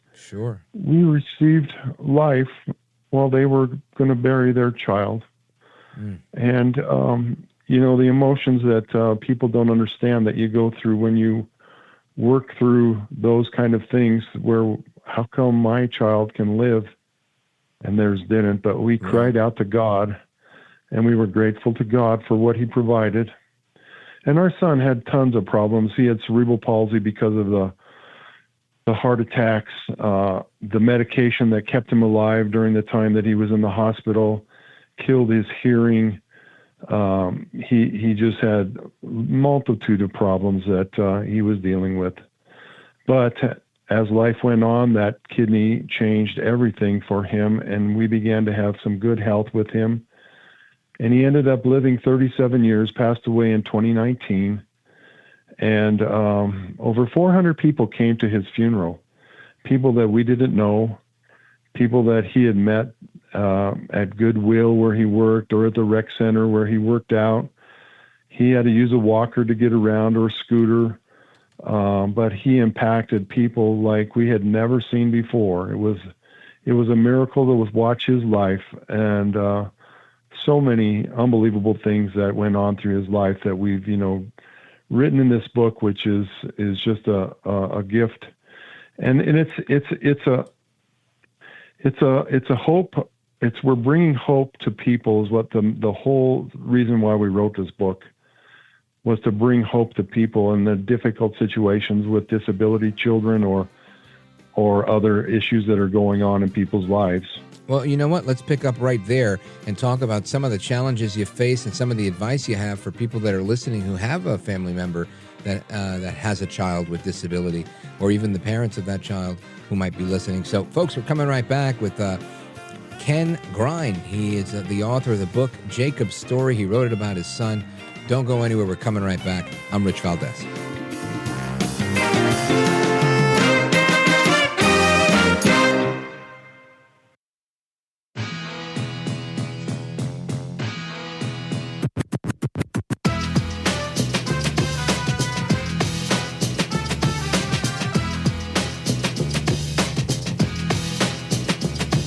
received life while they were going to bury their child. And, the emotions that people don't understand that you go through when you work through those kind of things, where how come my child can live and theirs didn't? But we cried out to God, and we were grateful to God for what he provided. And our son had tons of problems. He had cerebral palsy because of the heart attacks, the medication that kept him alive during the time that he was in the hospital killed his hearing. He just had multitude of problems that he was dealing with. But as life went on, that kidney changed everything for him, and we began to have some good health with him. And he ended up living 37 years, passed away in 2019. And over 400 people came to his funeral, people that we didn't know, people that he had met at Goodwill where he worked or at the rec center where he worked out. He had to use a walker to get around or a scooter, but he impacted people like we had never seen before. It was a miracle to watch his life, and so many unbelievable things that went on through his life that we've written in this book, which is just a gift, and it's a hope. We're bringing hope to people is what the whole reason why we wrote this book was, to bring hope to people in the difficult situations with disability children or other issues that are going on in people's lives. Well, you know what? Let's pick up right there and talk about some of the challenges you face and some of the advice you have for people that are listening who have a family member that has a child with disability, or even the parents of that child who might be listening. So, folks, we're coming right back with Ken Grein. He is the author of the book, Jacob's Story. He wrote it about his son. Don't go anywhere. We're coming right back. I'm Rich Valdes.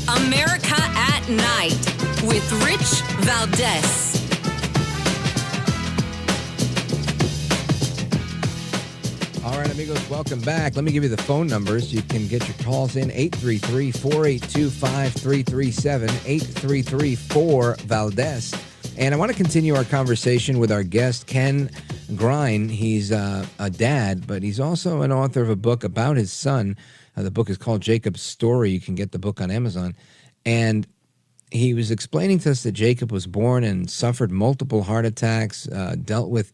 America at Night with Rich Valdes. All right, amigos, welcome back. Let me give you the phone numbers. You can get your calls in, 833-482-5337, 833-4-VALDES. And I want to continue our conversation with our guest, Ken Grein. He's a dad, but he's also an author of a book about his son. The book is called Jacob's Story. You can get the book on Amazon. And he was explaining to us that Jacob was born and suffered multiple heart attacks, dealt with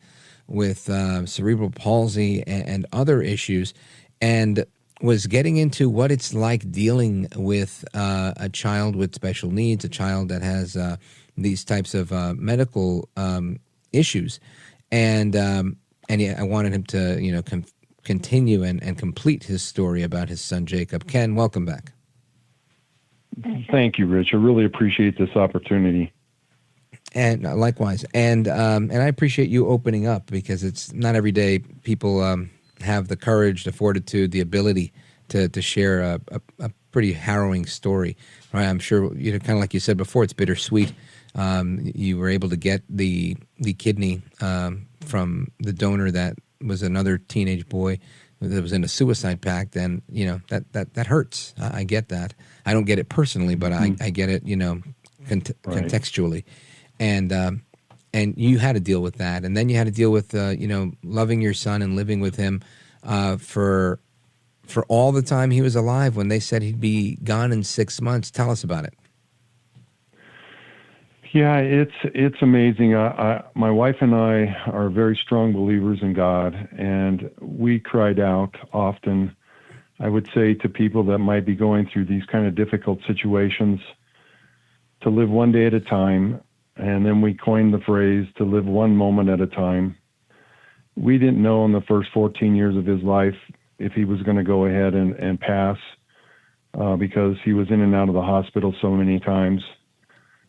cerebral palsy and other issues, and was getting into what it's like dealing with a child with special needs, a child that has these types of medical issues. And I wanted him to, continue and complete his story about his son, Jacob. Ken, welcome back. Thank you, Rich. I really appreciate this opportunity. And likewise. And I appreciate you opening up, because it's not every day people have the courage, the fortitude, the ability to share a pretty harrowing story. Right? I'm sure, kind of like you said before, it's bittersweet. You were able to get the kidney from the donor that was another teenage boy that was in a suicide pact, and that hurts. I get that. I don't get it personally, but I get it, contextually. And you had to deal with that, and then you had to deal with loving your son and living with him for all the time he was alive, when they said he'd be gone in 6 months. Tell us about it. Yeah, it's amazing. My wife and I are very strong believers in God, and we cried out often. I would say to people that might be going through these kind of difficult situations to live one day at a time, and then we coined the phrase to live one moment at a time. We didn't know in the first 14 years of his life if he was going to go ahead and pass because he was in and out of the hospital so many times.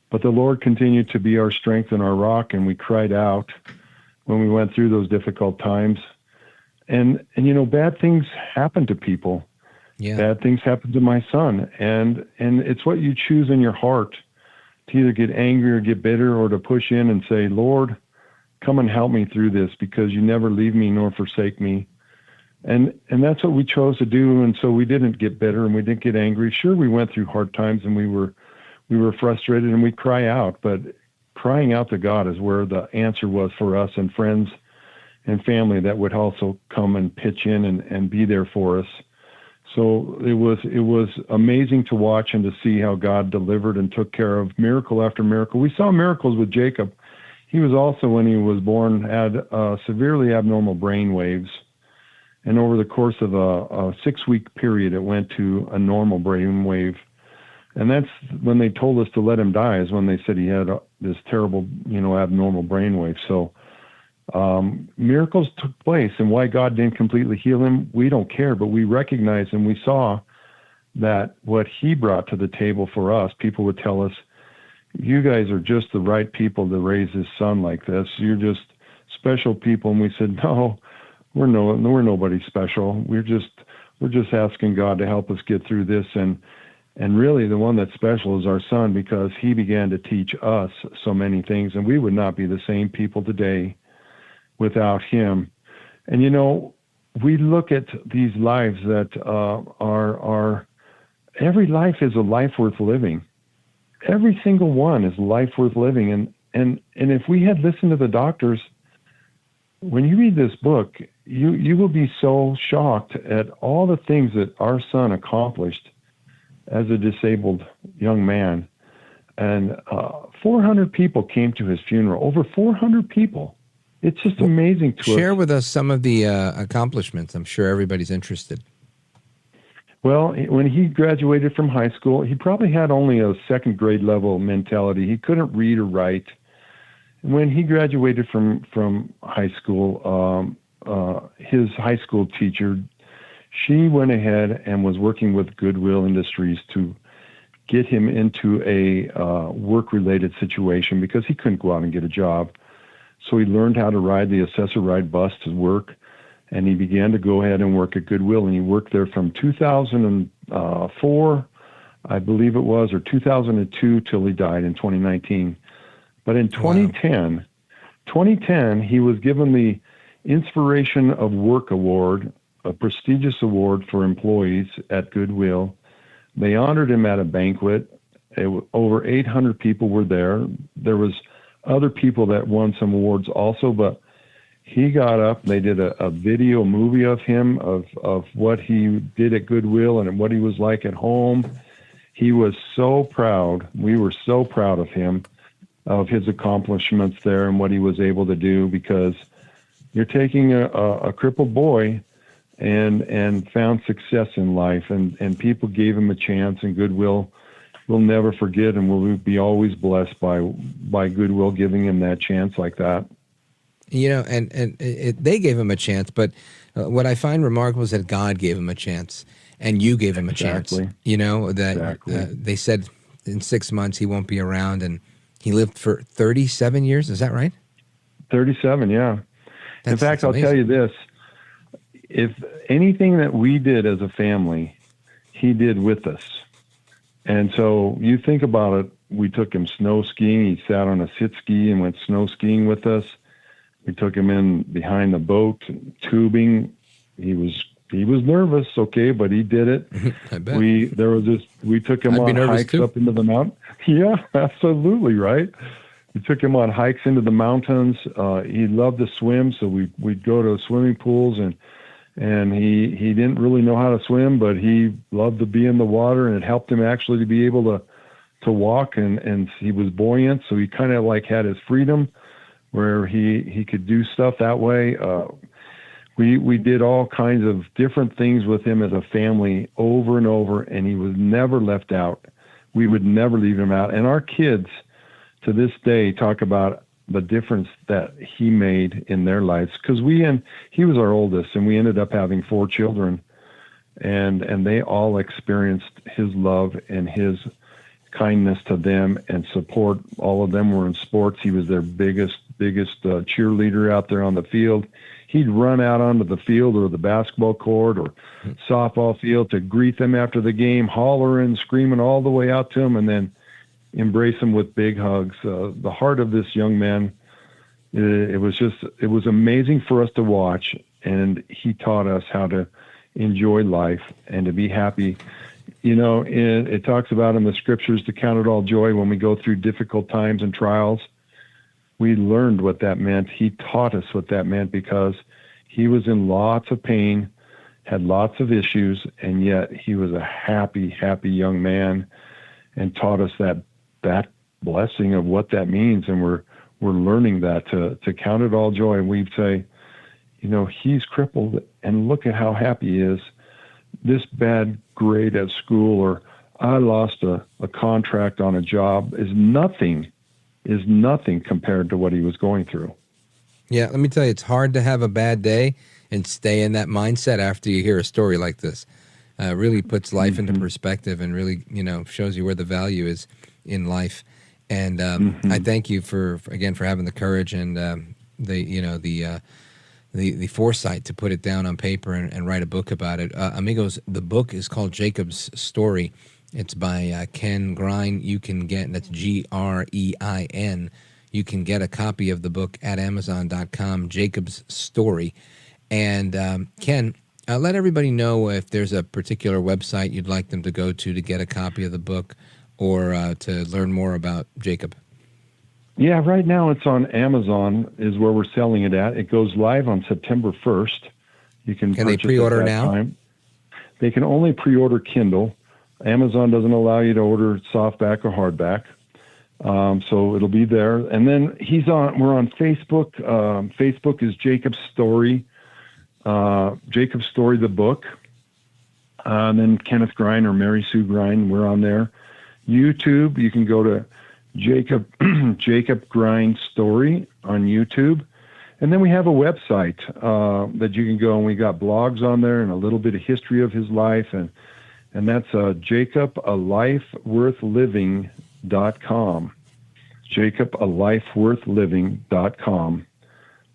But the Lord continued to be our strength and our rock, and we cried out when we went through those difficult times. And bad things happen to people. Yeah. Bad things happen to my son. And it's what you choose in your heart, to either get angry or get bitter, or to push in and say, Lord, come and help me through this, because you never leave me nor forsake me. And that's what we chose to do. And so we didn't get bitter and we didn't get angry. Sure, we went through hard times and we were frustrated, and we cry out, but crying out to God is where the answer was for us, and friends and family that would also come and pitch in and be there for us. So it was amazing to watch and to see how God delivered and took care of miracle after miracle. We saw miracles with Jacob. he was also, when he was born, had severely abnormal brain waves. And over the course of a 6-week period, it went to a normal brain wave. And that's when they told us to let him die, is when they said he had this terrible, abnormal brainwave. So miracles took place, and why God didn't completely heal him, we don't care, but we recognize and we saw that what he brought to the table for us, people would tell us, you guys are just the right people to raise his son like this. You're just special people. And we said, no, we're nobody special. We're just asking God to help us get through this. And really the one that's special is our son, because he began to teach us so many things, and we would not be the same people today without him. And, we look at these lives that are every life is a life worth living. Every single one is a life worth living. And if we had listened to the doctors, when you read this book, you will be so shocked at all the things that our son accomplished as a disabled young man. And 400 people came to his funeral, over 400 people. It's just amazing to us. Share with us some of the accomplishments. I'm sure everybody's interested. Well, when he graduated from high school, he probably had only a second grade level mentality. He couldn't read or write. When he graduated from high school, his high school teacher, she went ahead and was working with Goodwill Industries to get him into a work-related situation because he couldn't go out and get a job. So he learned how to ride the assessor ride bus to work, and he began to go ahead and work at Goodwill, and he worked there from 2004, I believe it was, or 2002 till he died in 2019. But in 2010, he was given the Inspiration of Work Award, a prestigious award for employees at Goodwill. They honored him at a banquet. Over 800 people were there. There was other people that won some awards also, but he got up. They did a video movie of him, of what he did at Goodwill and what he was like at home. He was so proud. We were so proud of him, of his accomplishments there and what he was able to do, because you're taking a crippled boy and found success in life, and people gave him a chance, and Goodwill will never forget, and will be always blessed by Goodwill giving him that chance like that. They gave him a chance, but what I find remarkable is that God gave him a chance, and you gave him a chance. They said in 6 months he won't be around, and he lived for 37 years. Is that right? 37, yeah. In fact, I'll tell you this. If anything that we did as a family, he did with us. And so you think about it, we took him snow skiing. He sat on a sit ski and went snow skiing with us. We took him in behind the boat, tubing. He was nervous, okay, but he did it. I bet. We took him on hikes up into the mountain. Yeah, absolutely, right. We took him on hikes into the mountains. He loved to swim, so we'd go to swimming pools, and he didn't really know how to swim, but he loved to be in the water, and it helped him actually to be able to walk, and he was buoyant, so he kind of like had his freedom where he could do stuff that way. We did all kinds of different things with him as a family over and over, and he was never left out. We would never leave him out. And our kids to this day talk about the difference that he made in their lives, because he was our oldest, and we ended up having 4 children, and they all experienced his love and his kindness to them and support. All of them were in sports. He was their biggest cheerleader out there on the field. He'd run out onto the field or the basketball court or softball field to greet them after the game, hollering, screaming all the way out to them, and then embrace them with big hugs. The heart of this young man, it was amazing for us to watch, and he taught us how to enjoy life and to be happy. It talks about in the scriptures to count it all joy when we go through difficult times and trials. We learned what that meant. He taught us what that meant, because he was in lots of pain, had lots of issues, and yet he was a happy, happy young man, and taught us that blessing of what that means. And we're we're learning that to count it all joy. And we'd say, he's crippled, and look at how happy he is. This bad grade at school, or I lost a contract on a job, is nothing compared to what he was going through. Yeah, let me tell you, it's hard to have a bad day and stay in that mindset after you hear a story like this. Really puts life into perspective and really, shows you where the value is in life. And I thank you for having the courage and the foresight to put it down on paper and write a book about it. Amigos, the book is called Jacob's Story. It's by Ken Grein. You can get, that's Grein. You can get a copy of the book at Amazon.com, Jacob's Story. And Ken, let everybody know if there's a particular website you'd like them to go to get a copy of the book or to learn more about Jacob. Yeah, right now it's on Amazon is where we're selling it at. It goes live on September 1st. You can they pre-order now? Time. They can only pre-order Kindle. Amazon doesn't allow you to order softback or hardback. So it'll be there. And then we're on Facebook. Facebook is Jacob's Story. Jacob's Story, the book. And then Kenneth Grein or Mary Sue Grein, we're on there. YouTube, you can go to Jacob Grein Story on YouTube. And then we have a website that you can go, and we got blogs on there and a little bit of history of his life. And that's JacobALifeWorthLiving.com. JacobALifeWorthLiving.com.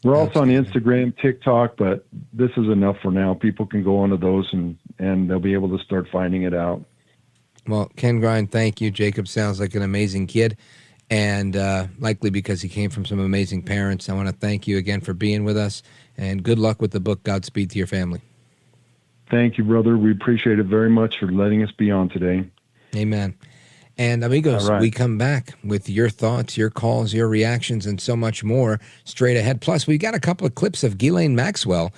We're also on Instagram, TikTok, but this is enough for now. People can go onto those and they'll be able to start finding it out. Well, Ken Grein, thank you. Jacob sounds like an amazing kid, and likely because he came from some amazing parents. I want to thank you again for being with us, and good luck with the book. Godspeed to your family. Thank you, brother. We appreciate it very much for letting us be on today. Amen. And amigos, we come back with your thoughts, your calls, your reactions, and so much more straight ahead. Plus, we've got a couple of clips of Ghislaine Maxwell.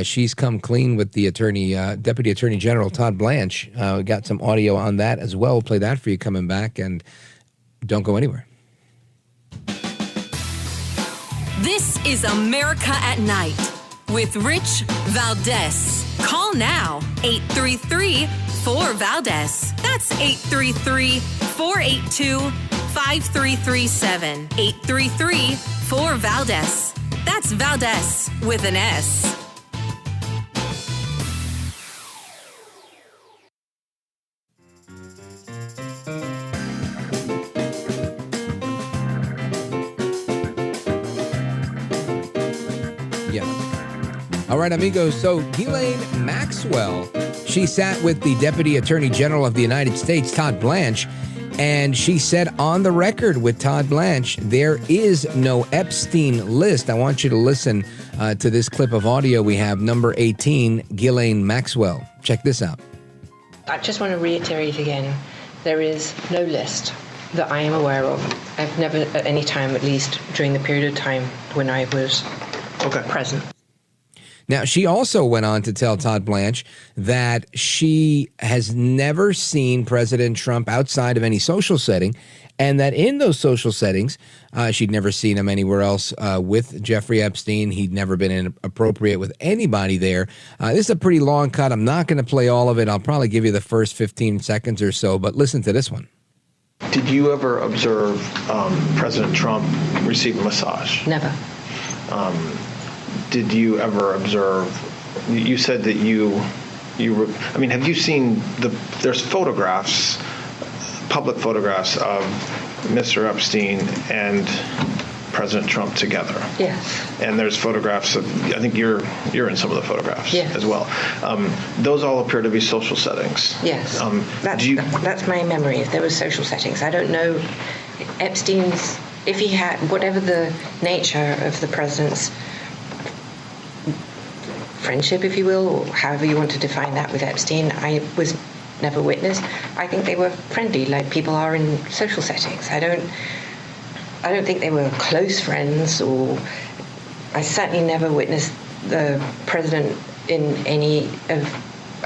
She's come clean with the Deputy Attorney General Todd Blanche. We got some audio on that as well. We'll play that for you coming back, and don't go anywhere. This is America at Night with Rich Valdes. Call now, 833-4-VALDES. That's 833-482-5337. 833-4-VALDES. That's Valdes with an S. All right, amigos, so Ghislaine Maxwell, she sat with the Deputy Attorney General of the United States, Todd Blanche, and she said on the record with Todd Blanche, there is no Epstein list. I want you to listen to this clip of audio we have, number 18, Ghislaine Maxwell. Check this out. I just want to reiterate again, there is no list that I am aware of. I've never, at any time, at least during the period of time when I was present. Now, she also went on to tell Todd Blanche that she has never seen President Trump outside of any social setting, and that in those social settings, she'd never seen him anywhere else with Jeffrey Epstein. He'd never been inappropriate with anybody there. This is a pretty long cut. I'm not going to play all of it. I'll probably give you the first 15 seconds or so, but listen to this one. Did you ever observe President Trump receive a massage? Never. Did you ever observe, you said that have you seen there's photographs, public photographs of Mr. Epstein and President Trump together? Yes. And there's photographs of, I think you're in some of the photographs as well. Those all appear to be social settings. Yes. That's my memory. If there were social settings, I don't know Epstein's, if he had, whatever the nature of the president's friendship, if you will, or however you want to define that with Epstein, I was never witness. I think they were friendly, like people are in social settings. I don't think they were close friends, or I certainly never witnessed the president in any of,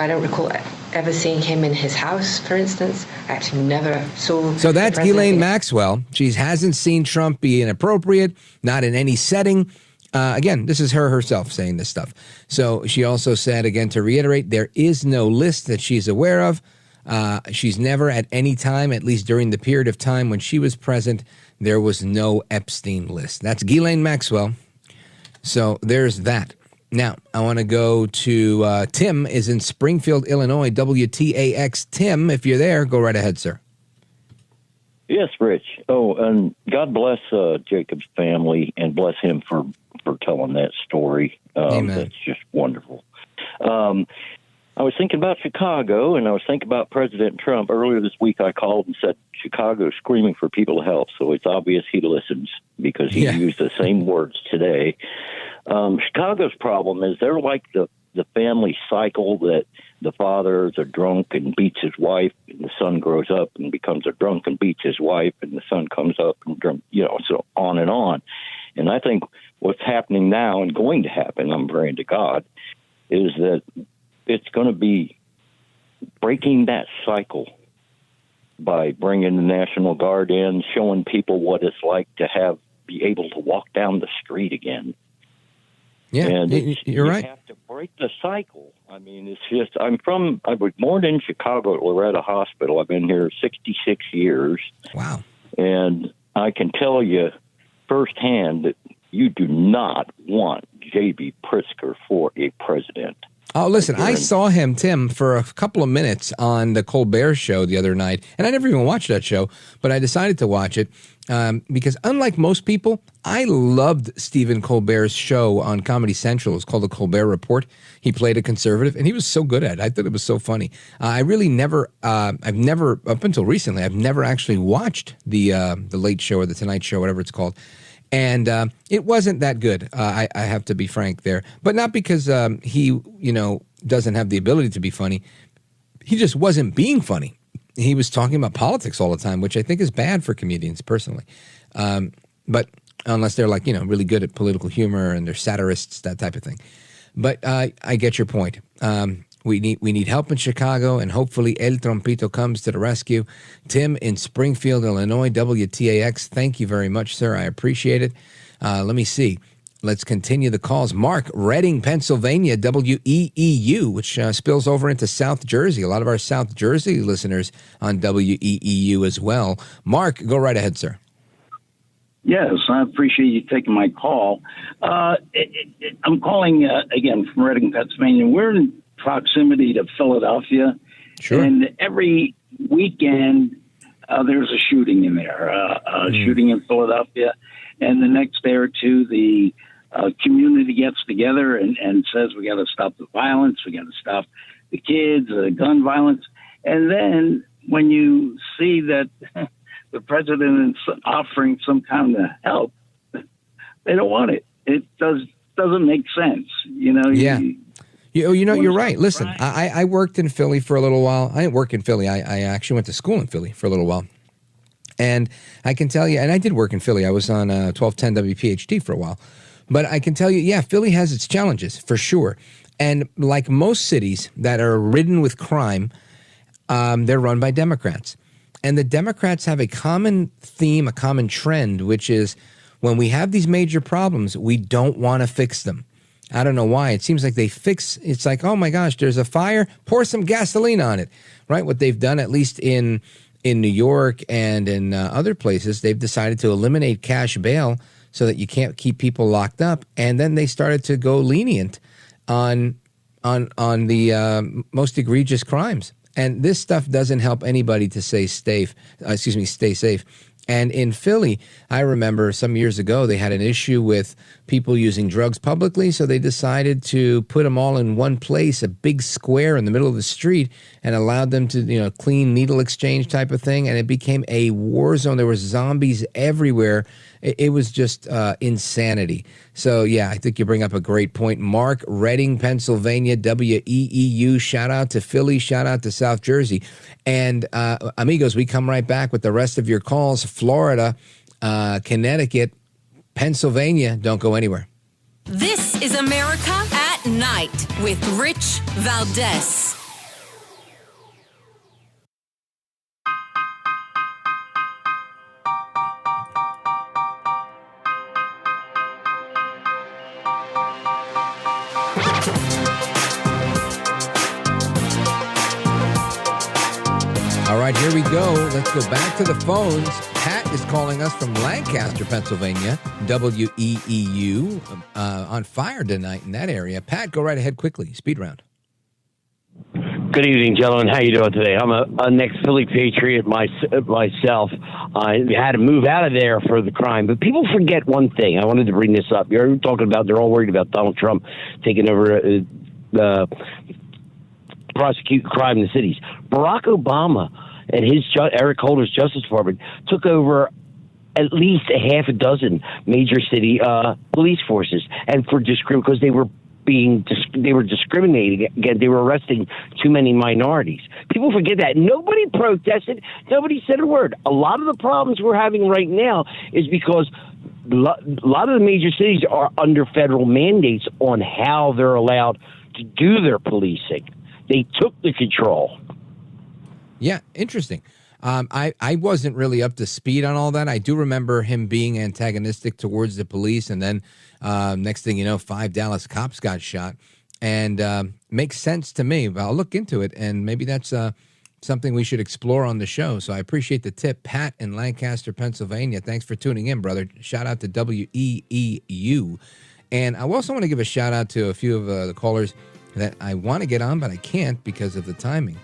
I don't recall ever seeing him in his house, for instance. I actually never saw. So that's Ghislaine Maxwell. She hasn't seen Trump be inappropriate, not in any setting. Again, this is her herself saying this stuff. So she also said, again, to reiterate, there is no list that she's aware of. She's never at any time, at least during the period of time when she was present, there was no Epstein list. That's Ghislaine Maxwell. So there's that. Now, I want to go to Tim is in Springfield, Illinois, WTAX. Tim, if you're there, go right ahead, sir. Yes, Rich. Oh, and God bless Jacob's family and bless him for telling that story. That's just wonderful. I was thinking about Chicago, and I was thinking about President Trump. Earlier this week, I called and said, Chicago's screaming for people to help, so it's obvious he listens because he used the same words today. Chicago's problem is they're like the family cycle that the father is a drunk and beats his wife, and the son grows up and becomes a drunk and beats his wife, and the son comes up and drunk, so on and on. And I think what's happening now and going to happen, I'm praying to God, is that it's going to be breaking that cycle by bringing the National Guard in, showing people what it's like to be able to walk down the street again. Yeah, and you're right. You have to break the cycle. I mean, it's just, I was born in Chicago at Loretta Hospital. I've been here 66 years. Wow. And I can tell you firsthand that you do not want J.B. Pritzker for a president. Oh, listen, I saw him, Tim, for a couple of minutes on the Colbert Show the other night, and I never even watched that show, but I decided to watch it because unlike most people, I loved Stephen Colbert's show on Comedy Central. It was called The Colbert Report. He played a conservative, and he was so good at it. I thought it was so funny. I really never, I've never, up until recently, I've never actually watched the Late Show or the Tonight Show, whatever it's called. And it wasn't that good. I have to be frank there, but not because he, doesn't have the ability to be funny. He just wasn't being funny. He was talking about politics all the time, which I think is bad for comedians personally. But unless they're really good at political humor and they're satirists, that type of thing. But I get your point. We need help in Chicago, and hopefully El Trompito comes to the rescue. Tim in Springfield, Illinois, WTAX, thank you very much, sir. I appreciate it. Let me see. Let's continue the calls. Mark, Reading, Pennsylvania, WEEU, which spills over into South Jersey. A lot of our South Jersey listeners on WEEU as well. Mark, go right ahead, sir. Yes, I appreciate you taking my call. I'm calling, again, from Reading, Pennsylvania. We're in proximity to Philadelphia. Sure. And every weekend, there's a shooting in there, shooting in Philadelphia. And the next day or two, the community gets together and says, we got to stop the violence. We got to stop the kids, gun violence. And then when you see that the president is offering some kind of help, they don't want it. It doesn't make sense. Yeah. You're right. Listen, I worked in Philly for a little while. I didn't work in Philly. I actually went to school in Philly for a little while. And I can tell you, and I did work in Philly. I was on 1210 WPHT for a while. But I can tell you, yeah, Philly has its challenges for sure. And like most cities that are ridden with crime, they're run by Democrats. And the Democrats have a common theme, a common trend, which is when we have these major problems, we don't want to fix them. I don't know why. It seems like it's like, oh my gosh, there's a fire, pour some gasoline on it, right? What they've done, at least in New York and in other places, they've decided to eliminate cash bail so that you can't keep people locked up. And then they started to go lenient on the most egregious crimes. And this stuff doesn't help anybody to stay safe. And in Philly, I remember some years ago, they had an issue with people using drugs publicly. So they decided to put them all in one place, a big square in the middle of the street, and allowed them to, clean needle exchange type of thing. And it became a war zone. There were zombies everywhere. It was just insanity. So, yeah, I think you bring up a great point. Mark, Reading, Pennsylvania, WEEU. Shout out to Philly. Shout out to South Jersey. And, amigos, we come right back with the rest of your calls. Florida, Connecticut, Pennsylvania. Don't go anywhere. This is America at Night with Rich Valdes. All right, here we go. Let's go back to the phones. Pat is calling us from Lancaster, Pennsylvania, WEEU, on fire tonight in that area. Pat, go right ahead quickly. Speed round. Good evening, gentlemen. How you doing today? I'm an ex-Philly Patriot myself. I had to move out of there for the crime. But people forget one thing. I wanted to bring this up. You're talking about they're all worried about Donald Trump taking over prosecute crime in the cities. Barack Obama and his Eric Holder's Justice Department took over at least a half a dozen major city police forces, and because they were discriminating again. They were arresting too many minorities. People forget that. Nobody protested. Nobody said a word. A lot of the problems we're having right now is because a lot of the major cities are under federal mandates on how they're allowed to do their policing. They took the control. Yeah, interesting. I wasn't really up to speed on all that. I do remember him being antagonistic towards the police, and then next thing you know, 5 Dallas cops got shot. And makes sense to me. But I'll look into it, and maybe that's something we should explore on the show. So I appreciate the tip. Pat in Lancaster, Pennsylvania, thanks for tuning in, brother. Shout out to WEEU. And I also want to give a shout out to a few of the callers that I want to get on, but I can't because of the timing.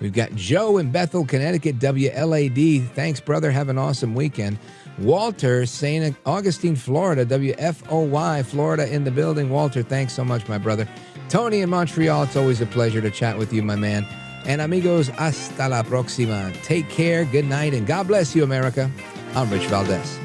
We've got Joe in Bethel, Connecticut, WLAD. Thanks, brother. Have an awesome weekend. Walter, St. Augustine, Florida, WFOY, Florida in the building. Walter, thanks so much, my brother. Tony in Montreal, it's always a pleasure to chat with you, my man. And amigos, hasta la próxima. Take care, good night, and God bless you, America. I'm Rich Valdes.